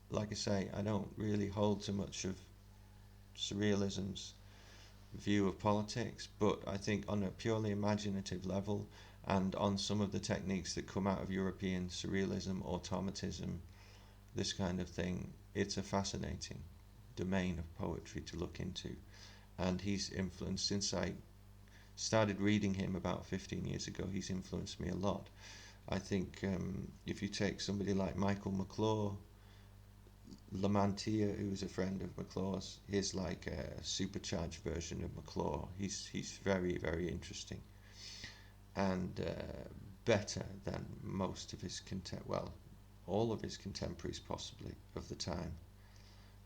like I say, I don't really hold to much of surrealism's view of politics, but I think on a purely imaginative level and on some of the techniques that come out of European surrealism, automatism, this kind of thing, it's a fascinating domain of poetry to look into. And he's influenced, since I started reading him about 15 years ago, he's influenced me a lot. I think if you take somebody like Michael McClure, Lamantia, who's a friend of McClure's, he's like a supercharged version of McClure. He's very, very interesting, and better than most of his all of his contemporaries possibly of the time.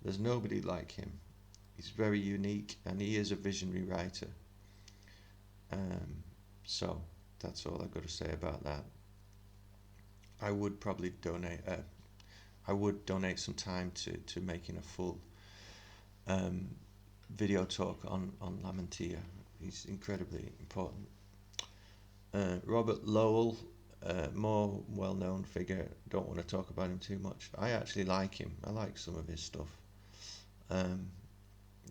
There's nobody like him. He's very unique, and he is a visionary writer. So that's all I've got to say about that. I would probably donate some time to making a full um, video talk on Lamantia. He's incredibly important. Robert Lowell, more well-known figure. Don't want to talk about him too much. I actually like him. I like some of his stuff.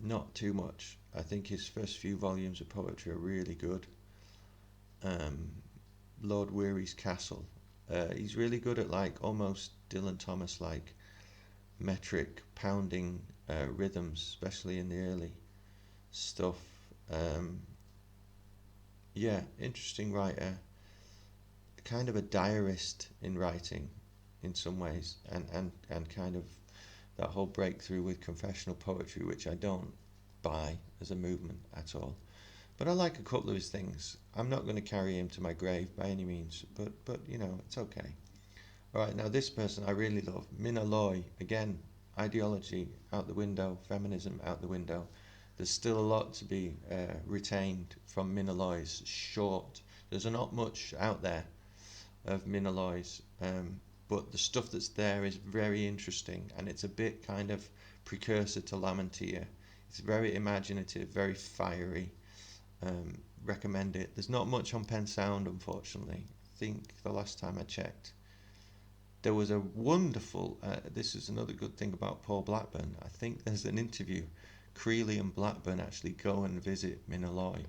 Not too much. I think his first few volumes of poetry are really good. Lord Weary's Castle. He's really good at like almost Dylan Thomas like metric pounding rhythms, especially in the early stuff. Um, yeah, interesting writer. Kind of a diarist in writing, in some ways, and kind of that whole breakthrough with confessional poetry, which I don't buy as a movement at all. But I like a couple of his things. I'm not going to carry him to my grave by any means, but you know, it's okay. All right, now this person I really love, Mina Loy. Again, ideology out the window, feminism out the window. There's still a lot to be retained from Mina Loy's short. There's not much out there of Mina Loy's, but the stuff that's there is very interesting, and it's a bit kind of precursor to Lamantia. It's very imaginative, very fiery. Recommend it. There's not much on Pennsound, unfortunately. I think the last time I checked, there was a wonderful. This is another good thing about Paul Blackburn. I think there's an interview. Creeley and Blackburn actually go and visit Mina Loy.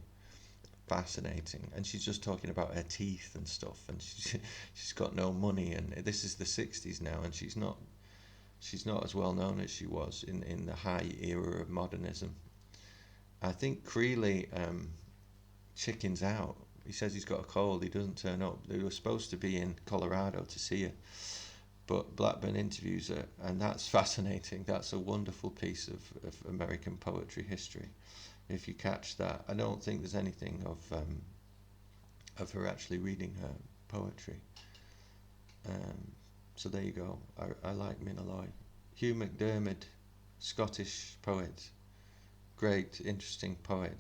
Fascinating, and she's just talking about her teeth and stuff, and she's got no money, and this is the 60s now, and she's not as well known as she was in the high era of modernism. I think Creeley chickens out. He says he's got a cold. He doesn't turn up. They were supposed to be in Colorado to see her, but Blackburn interviews her, and that's fascinating. That's a wonderful piece of American poetry history. If you catch that, I don't think there's anything of her actually reading her poetry. So there you go. I like Mina Loy. Hugh MacDiarmid, Scottish poet, great, interesting poet.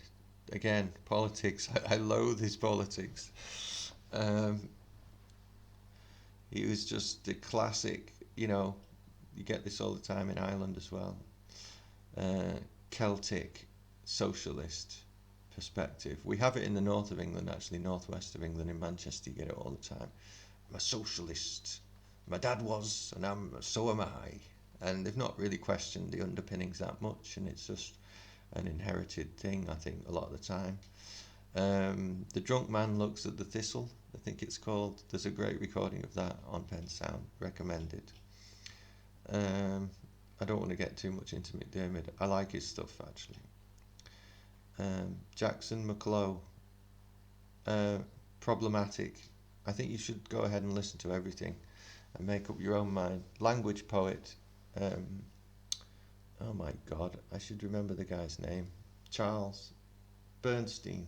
Again, politics. I loathe his politics. He was just the classic. You know, you get this all the time in Ireland as well. Celtic. socialist perspective. We have it in the north of England, actually, northwest of England, in Manchester, you get it all the time. I'm a socialist. My dad was, and so am I. And they've not really questioned the underpinnings that much, and it's just an inherited thing, I think, a lot of the time. The Drunk Man Looks at the Thistle, I think it's called. There's a great recording of that on Pennsound, recommended. Um, I don't want to get too much into McDermott. I like his stuff, actually. Jackson McClough, uh, problematic. I think you should go ahead and listen to everything and make up your own mind. Language poet. Um, oh my God, I should remember the guy's name. Charles Bernstein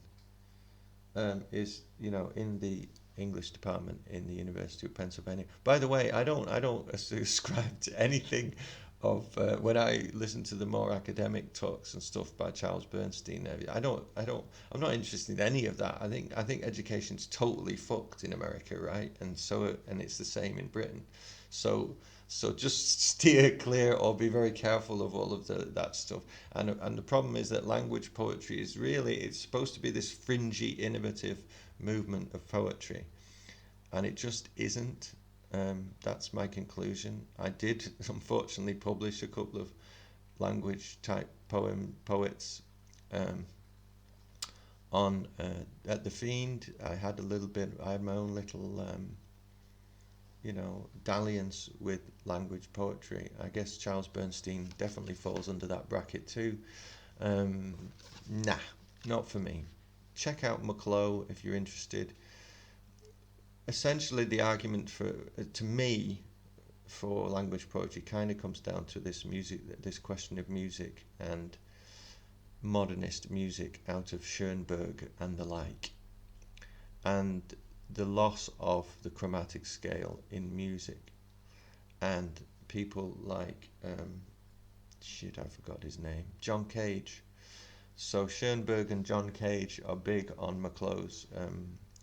is, in the English department in the University of Pennsylvania. By the way, I don't ascribe to anything of when I listen to the more academic talks and stuff by Charles Bernstein. I'm not interested in any of that. I think education's totally fucked in America, right? And it's the same in Britain. So so just steer clear or be very careful of all of that stuff. And the problem is that language poetry is really, it's supposed to be this fringy, innovative movement of poetry, and it just isn't. That's my conclusion. I did unfortunately publish a couple of language type poets um, on at the Fiend. I had my own little dalliance with language poetry. I guess Charles Bernstein definitely falls under that bracket too. Um, nah, not for me. Check out McClough if you're interested. Essentially, the argument to me, for language poetry kind of comes down to this question of music and modernist music out of Schoenberg and the like, and the loss of the chromatic scale in music, and people like I forgot his name, John Cage. So Schoenberg and John Cage are big on McClough's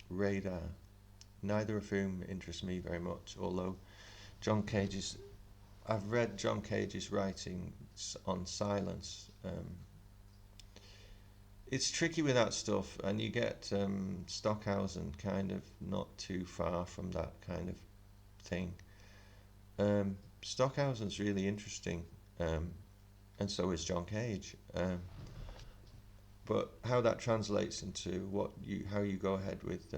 radar, neither of whom interest me very much, although John Cage's I've read John Cage's writings on silence. It's tricky with that stuff, and you get Stockhausen kind of not too far from that kind of thing. Stockhausen's really interesting, and so is John Cage. But how that translates into how you go ahead with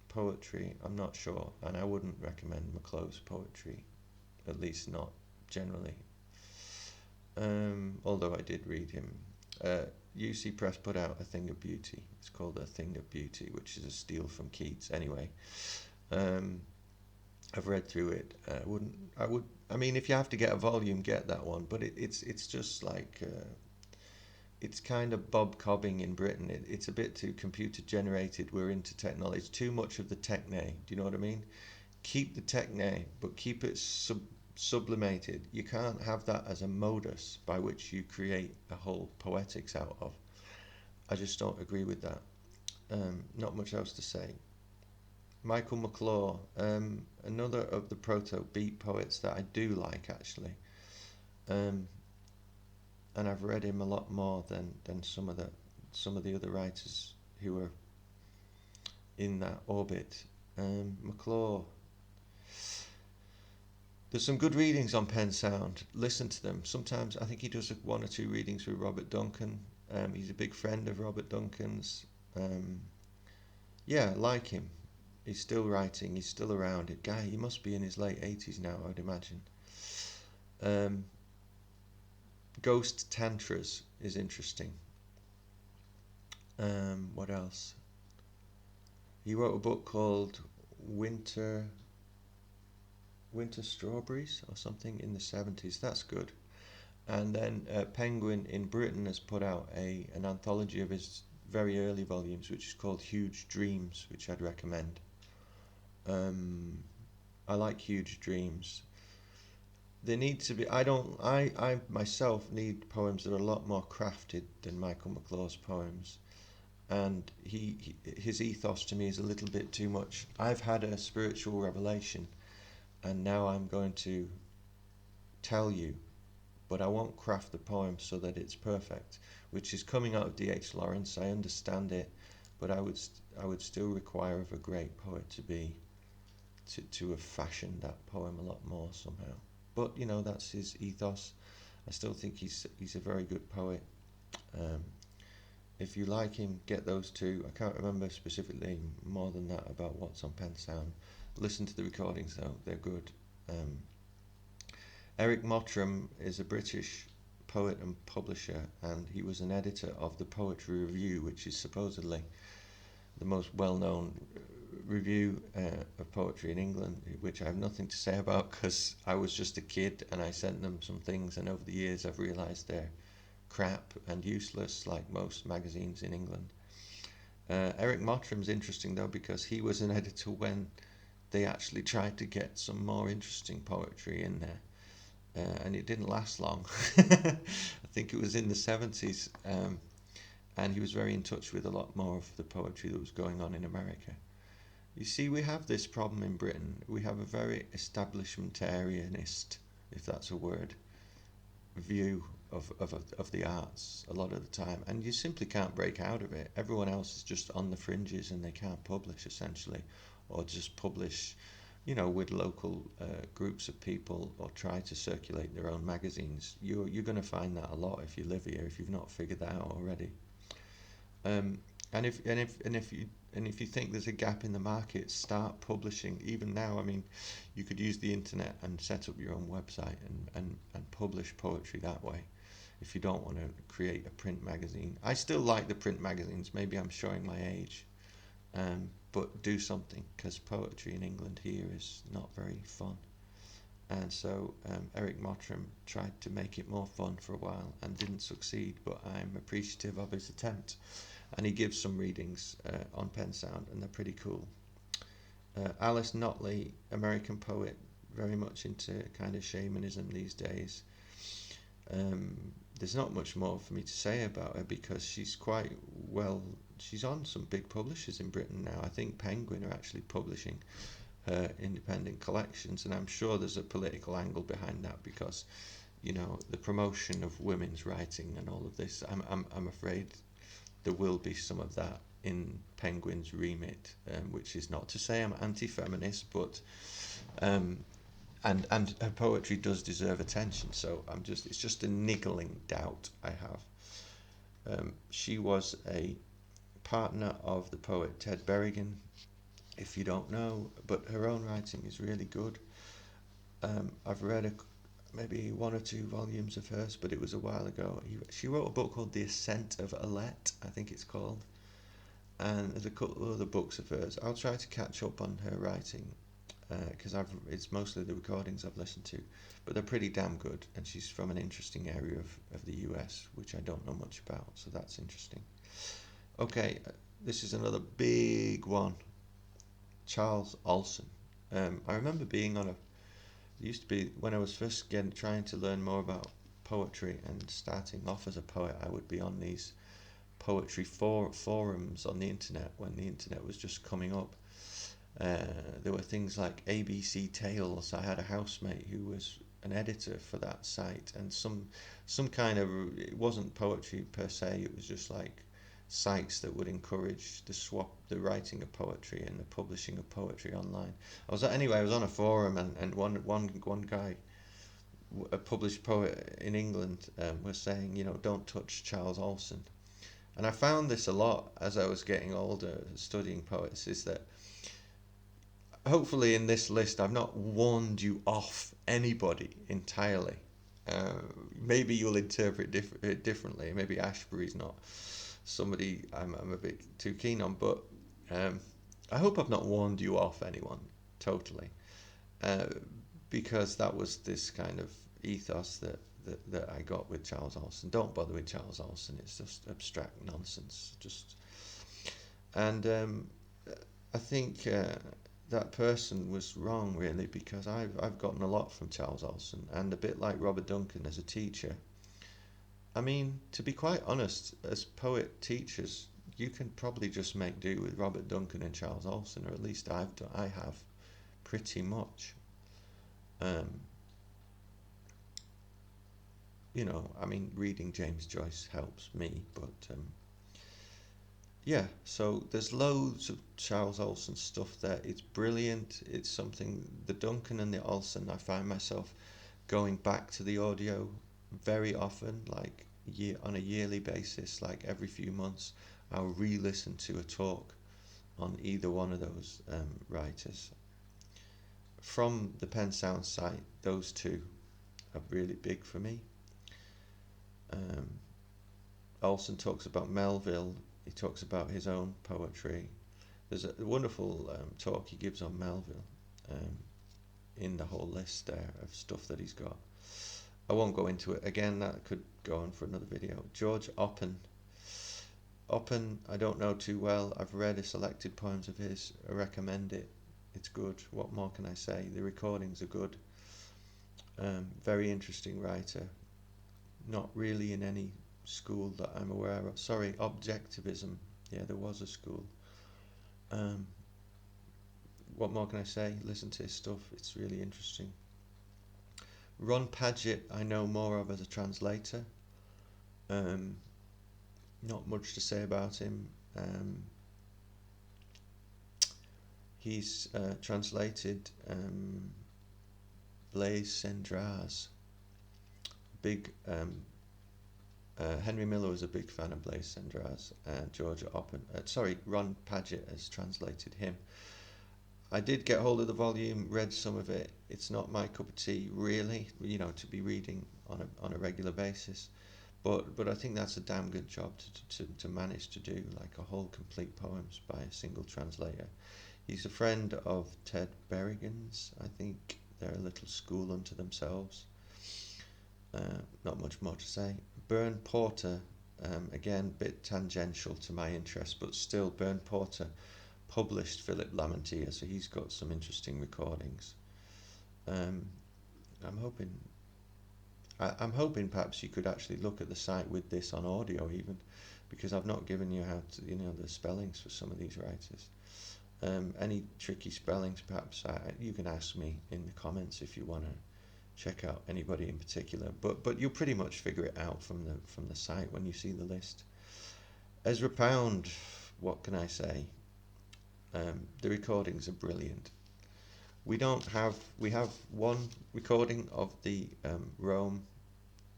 poetry, I'm not sure, and I wouldn't recommend McClough's poetry, at least not generally. Although I did read him. UC Press put out A Thing of Beauty. It's called A Thing of Beauty, which is a steal from Keats. Anyway, I've read through it. I mean, if you have to get a volume, get that one. But it's just like it's kind of Bob Cobbing in Britain. It's a bit too computer generated. We're into technology. Too much of the techne. Do you know what I mean? Keep the techne, but keep it sublimated. You can't have that as a modus by which you create a whole poetics out of. I just don't agree with that. Not much else to say. Michael McClure, another of the proto-beat poets that I do like, actually. And I've read him a lot more than some of the other writers who are in that orbit. McClure. There's some good readings on Pennsound. Listen to them. Sometimes I think he does one or two readings with Robert Duncan. He's a big friend of Robert Duncan's. Yeah, like him. He's still writing. He's still around. He must be in his late 80s now, I would imagine. Ghost Tantras is interesting. What else? He wrote a book called Winter Strawberries or something in the 70s. That's good. And then Penguin in Britain has put out an anthology of his very early volumes, which is called Huge Dreams, which I'd recommend. I like Huge Dreams. They need to be. I myself need poems that are a lot more crafted than Michael McClure's poems, and his ethos to me is a little bit too much. I've had a spiritual revelation, and now I'm going to tell you but I won't craft the poem so that it's perfect, which is coming out of D.H. Lawrence. I understand it, but I would still require of a great poet to have fashioned that poem a lot more somehow. But you know, that's his ethos. I still think he's a very good poet. Um, if you like him, get those two. I can't remember specifically more than that about what's on Pennsound. Listen to the recordings though; they're good. Um, Eric Mottram is a British poet and publisher, and he was an editor of the Poetry Review, which is supposedly the most well-known review of poetry in England, which I have nothing to say about because I was just a kid and I sent them some things, and over the years I've realised they're crap and useless, like most magazines in England. Eric Mottram's interesting though because he was an editor when they actually tried to get some more interesting poetry in there. And it didn't last long. I think it was in the 70s, and he was very in touch with a lot more of the poetry that was going on in America. You see, we have this problem in Britain. We have a very establishmentarianist, if that's a word, view of the arts a lot of the time, and you simply can't break out of it. Everyone else is just on the fringes and they can't publish essentially, or just publish, you know, with local groups of people, or try to circulate their own magazines. You're going to find that a lot if you live here, if you've not figured that out already. Um, and if you think there's a gap in the market, start publishing. Even now, I mean, you could use the internet and set up your own website and publish poetry that way. If you don't want to create a print magazine, I still like the print magazines. Maybe I'm showing my age, but do something, because poetry in England here is not very fun. And so Eric Mottram tried to make it more fun for a while and didn't succeed, but I'm appreciative of his attempt. And he gives some readings on Pennsound, and they're pretty cool. Alice Notley, American poet, very much into kind of shamanism these days. Um, there's not much more for me to say about her because she's quite well. She's on some big publishers in Britain now. I think Penguin are actually publishing her independent collections, and I'm sure there's a political angle behind that because, you know, the promotion of women's writing and all of this. I'm afraid there will be some of that in Penguin's remit, which is not to say I'm anti-feminist, but and her poetry does deserve attention. So it's just a niggling doubt I have. She was a partner of the poet Ted Berrigan, if you don't know, but her own writing is really good. I've read maybe one or two volumes of hers, but it was a while ago. She wrote a book called The Ascent of Alette, I think it's called, and there's a couple of other books of hers. I'll try to catch up on her writing because it's mostly the recordings I've listened to, but they're pretty damn good, and she's from an interesting area of the US, which I don't know much about, so that's interesting. Okay, this is another big one. Charles Olson. I remember being on it used to be when I was first trying to learn more about poetry and starting off as a poet, I would be on these poetry forums on the internet when the internet was just coming up. There were things like ABC Tales. I had a housemate who was an editor for that site, and some kind of, it wasn't poetry per se, it was just like sites that would encourage the writing of poetry and the publishing of poetry online. I was on a forum, and one guy, a published poet in England, was saying, you know, don't touch Charles Olson. And I found this a lot as I was getting older, studying poets, is that hopefully in this list I've not warned you off anybody entirely. Maybe you'll interpret it differently. Maybe Ashbery's not somebody I'm a bit too keen on, but I hope I've not warned you off anyone totally, because that was this kind of ethos that I got with Charles Olson. Don't bother with Charles Olson; it's just abstract nonsense. And I think that person was wrong really, because I've gotten a lot from Charles Olson, and a bit like Robert Duncan as a teacher. I mean, to be quite honest, as poet teachers, you can probably just make do with Robert Duncan and Charles Olson, or at least I have, pretty much. Um, I mean, reading James Joyce helps me, but yeah, so there's loads of Charles Olson stuff there. It's brilliant. It's something, the Duncan and the Olson, I find myself going back to the audio very often, like on a yearly basis, like every few months, I'll re-listen to a talk on either one of those writers. From the Pennsound site, those two are really big for me. Um, Olson talks about Melville. He talks about his own poetry. There's a wonderful talk he gives on Melville um, in the whole list there of stuff that he's got. I won't go into it again. That could go on for another video. George Oppen. Oppen, I don't know too well. I've read a selected poems of his. I recommend it. It's good. What more can I say? The recordings are good. Very interesting writer. Not really in any school that I'm aware of. Sorry, objectivism. Yeah, there was a school. Um, what more can I say? Listen to his stuff. It's really interesting. Ron Padgett, I know more of as a translator. Um, not much to say about him. He's translated Blaise Cendrars. Big Henry Miller was a big fan of Blaise Cendrars. Ron Padgett has translated him. I did get hold of the volume, read some of it. It's not my cup of tea, really, to be reading on a regular basis. But I think that's a damn good job to manage to do, like a whole complete poems by a single translator. He's a friend of Ted Berrigan's. I think they're a little school unto themselves. Not much more to say. Byrne Porter, again, bit tangential to my interest, but still, Byrne Porter published Philip Lamantia, so he's got some interesting recordings. I'm hoping perhaps you could actually look at the site with this on audio even, because I've not given you how to, the spellings for some of these writers. Any tricky spellings, perhaps you can ask me in the comments if you want to check out anybody in particular. But you'll pretty much figure it out from the site when you see the list. Ezra Pound, what can I say? The recordings are brilliant. We have one recording of the Rome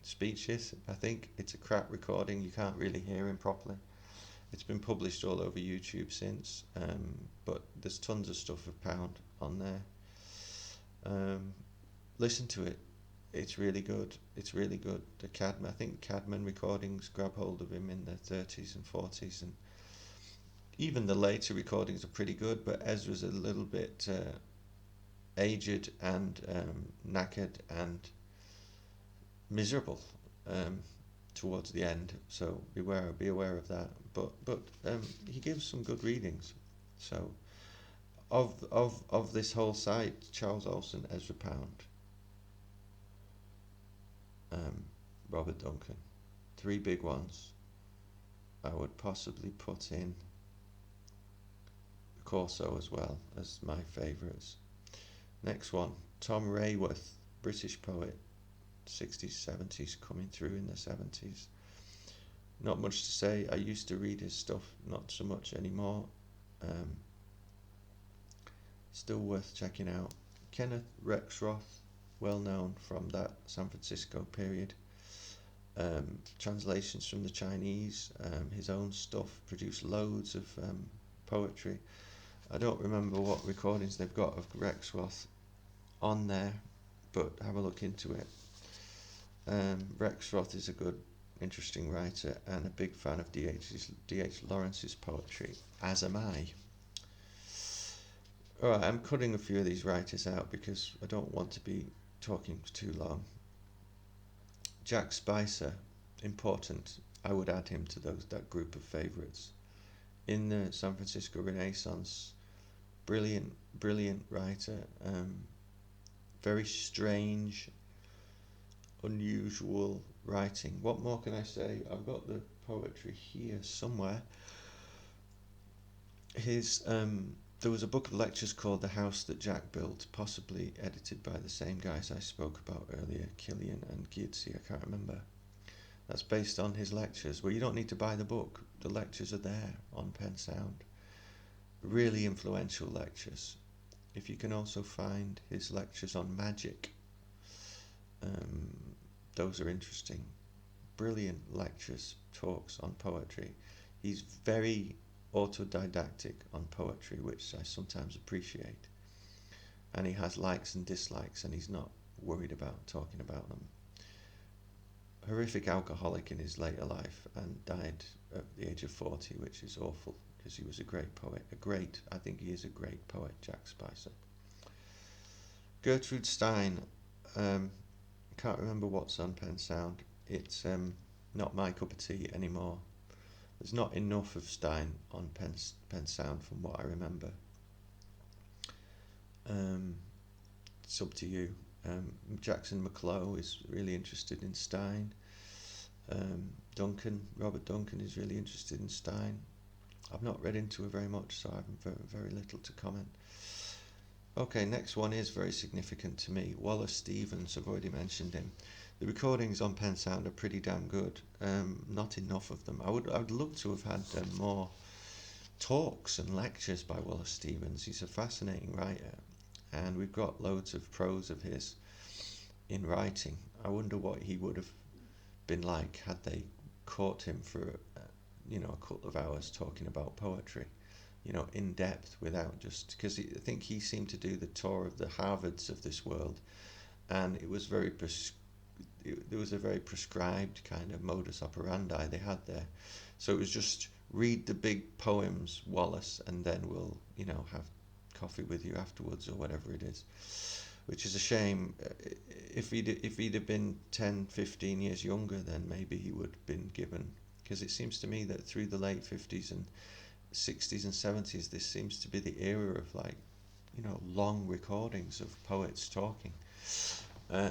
speeches. I think it's a crap recording. You can't really hear him properly. It's been published all over YouTube since, but there's tons of stuff of Pound on there. Listen to it. It's really good. It's really good. I think Cadman recordings grab hold of him in the 30s and 40s, and even the later recordings are pretty good, but Ezra's a little bit aged and knackered and miserable towards the end, so be aware of that. But he gives some good readings. So of this whole site, Charles Olson, Ezra Pound, Robert Duncan, three big ones. I would possibly put in Corso as well as my favourites. Next one, Tom Rayworth, British poet, 60s, 70s, coming through in the 70s. Not much to say. I used to read his stuff, not so much anymore. Still worth checking out. Kenneth Rexroth, well known from that San Francisco period. Translations from the Chinese, his own stuff, produced loads of poetry. I don't remember what recordings they've got of Rexroth on there, but have a look into it. Rexroth is a good, interesting writer and a big fan of D.H. Lawrence's poetry, as am I. Alright, I'm cutting a few of these writers out because I don't want to be talking too long. Jack Spicer, important. I would add him to that group of favourites. In the San Francisco Renaissance, brilliant writer. Very strange, unusual writing. What more can I say? I've got the poetry here somewhere. His There was a book of lectures called The House That Jack Built, possibly edited by the same guys I spoke about earlier, Killian and Geertzy, I can't remember. That's based on his lectures, where you don't need to buy the book. The lectures are there on Pennsound. Really influential lectures. If you can also find his lectures on magic, those are interesting. Brilliant lectures, talks on poetry. He's very autodidactic on poetry, which I sometimes appreciate. And he has likes and dislikes, and he's not worried about talking about them. Horrific alcoholic in his later life and died at the age of 40, which is awful because he was a great poet. I think he is a great poet, Jack Spicer. Gertrude Stein, can't remember what's on Pennsound. It's not my cup of tea anymore. There's not enough of Stein on Pennsound from what I remember. It's up to you. Jackson McClough is really interested in Stein. Robert Duncan is really interested in Stein. I've not read into it very much, so I have very little to comment. Okay, next one is very significant to me. Wallace Stevens, I've already mentioned him. The recordings on Pennsound are pretty damn good. Not enough of them. I would love to have had more talks and lectures by Wallace Stevens. He's a fascinating writer, and we've got loads of prose of his in writing. I wonder what he would have been like had they caught him for a couple of hours talking about poetry, in depth, without just because I think he seemed to do the tour of the Harvards of this world, and it was there was a very prescribed kind of modus operandi they had there. So it was just read the big poems, Wallace, and then we'll have coffee with you afterwards or whatever it is, which is a shame. If he'd have been 10, 15 years younger, then maybe he would have been given, because it seems to me that through the late 50s and 60s and 70s, this seems to be the era of long recordings of poets talking.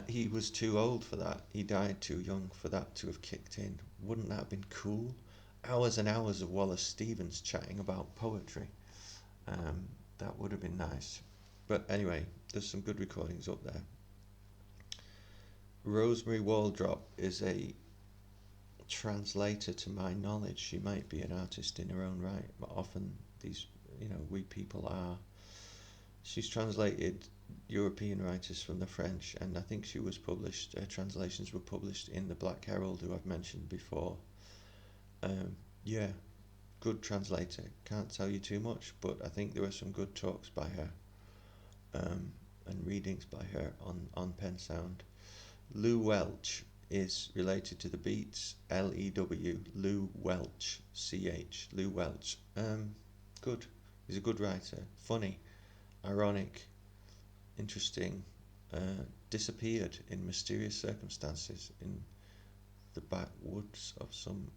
He was too old for that. He died too young for that to have kicked in. Wouldn't that have been cool? Hours and hours of Wallace Stevens chatting about poetry. That would have been nice. But anyway, there's some good recordings up there. Rosemary Waldrop is a translator to my knowledge. She might be an artist in her own right, but often these, we people are. She's translated European writers from the French, and I think she was published, translations were published in the Black Herald, who I've mentioned before. Yeah, good translator. Can't tell you too much, but I think there are some good talks by her, and readings by her on Pennsound. Lew Welch is related to the Beats, Lew, Lew Welch, CH, Lew Welch. Good. He's a good writer. Funny, ironic, interesting. Disappeared in mysterious circumstances in the backwoods of some,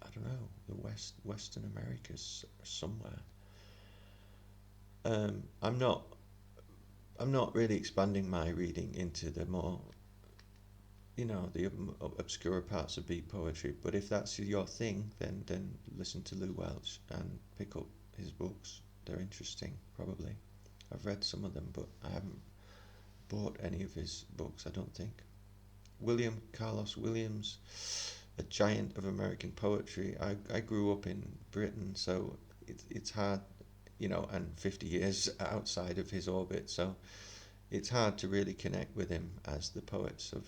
I don't know, the Western Americas somewhere. I'm not really expanding my reading into the more, the obscure parts of beat poetry. But if that's your thing, then listen to Lew Welch and pick up his books. They're interesting, probably. I've read some of them, but I haven't bought any of his books, I don't think. William Carlos Williams, a giant of American poetry. I grew up in Britain, so it's hard, and 50 years outside of his orbit, so it's hard to really connect with him as the poets of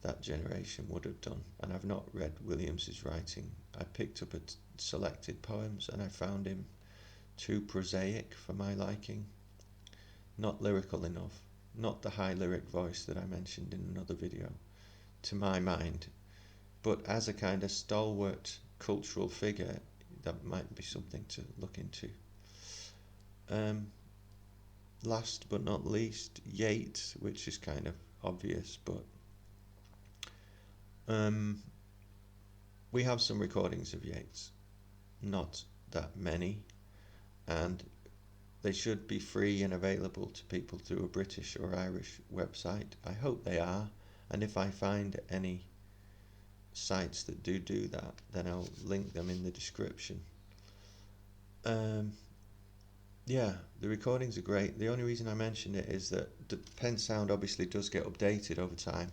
that generation would have done. And I've not read Williams's writing. I picked up selected poems, and I found him too prosaic for my liking. Not lyrical enough. Not the high lyric voice that I mentioned in another video, to my mind. But as a kind of stalwart cultural figure, that might be something to look into. Last but not least, Yeats, which is kind of obvious, but we have some recordings of Yeats. Not that many, and they should be free and available to people through a British or Irish website. I hope they are, and if I find any sites that do that, then I'll link them in the description. Yeah, the recordings are great. The only reason I mentioned it is that the pen sound obviously does get updated over time.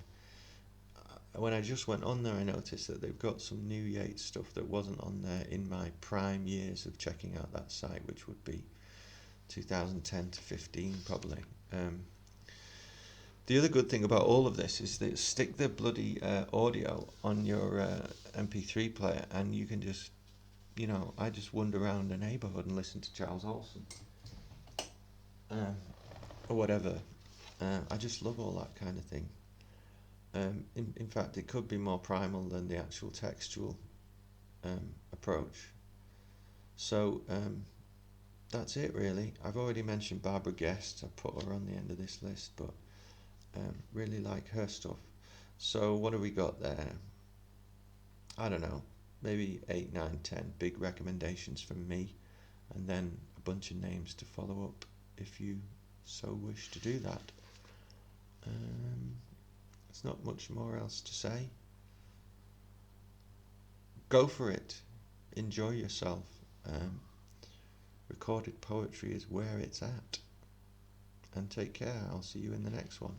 When I just went on there, I noticed that they've got some new Yates stuff that wasn't on there in my prime years of checking out that site, which would be 2010 to 15 probably. Um, the other good thing about all of this is that stick the bloody audio on your MP3 player, and you can just, I just wander around the neighbourhood and listen to Charles Olson, um, or whatever. I just love all that kind of thing. In fact, it could be more primal than the actual textual approach. So that's it, really. I've already mentioned Barbara Guest. I put her on the end of this list, but really like her stuff. So what have we got there? I don't know, maybe 8, 9, 10 big recommendations from me, and then a bunch of names to follow up if you so wish to do that. There's not much more else to say. Go for it. Enjoy yourself. Recorded poetry is where it's at. And take care. I'll see you in the next one.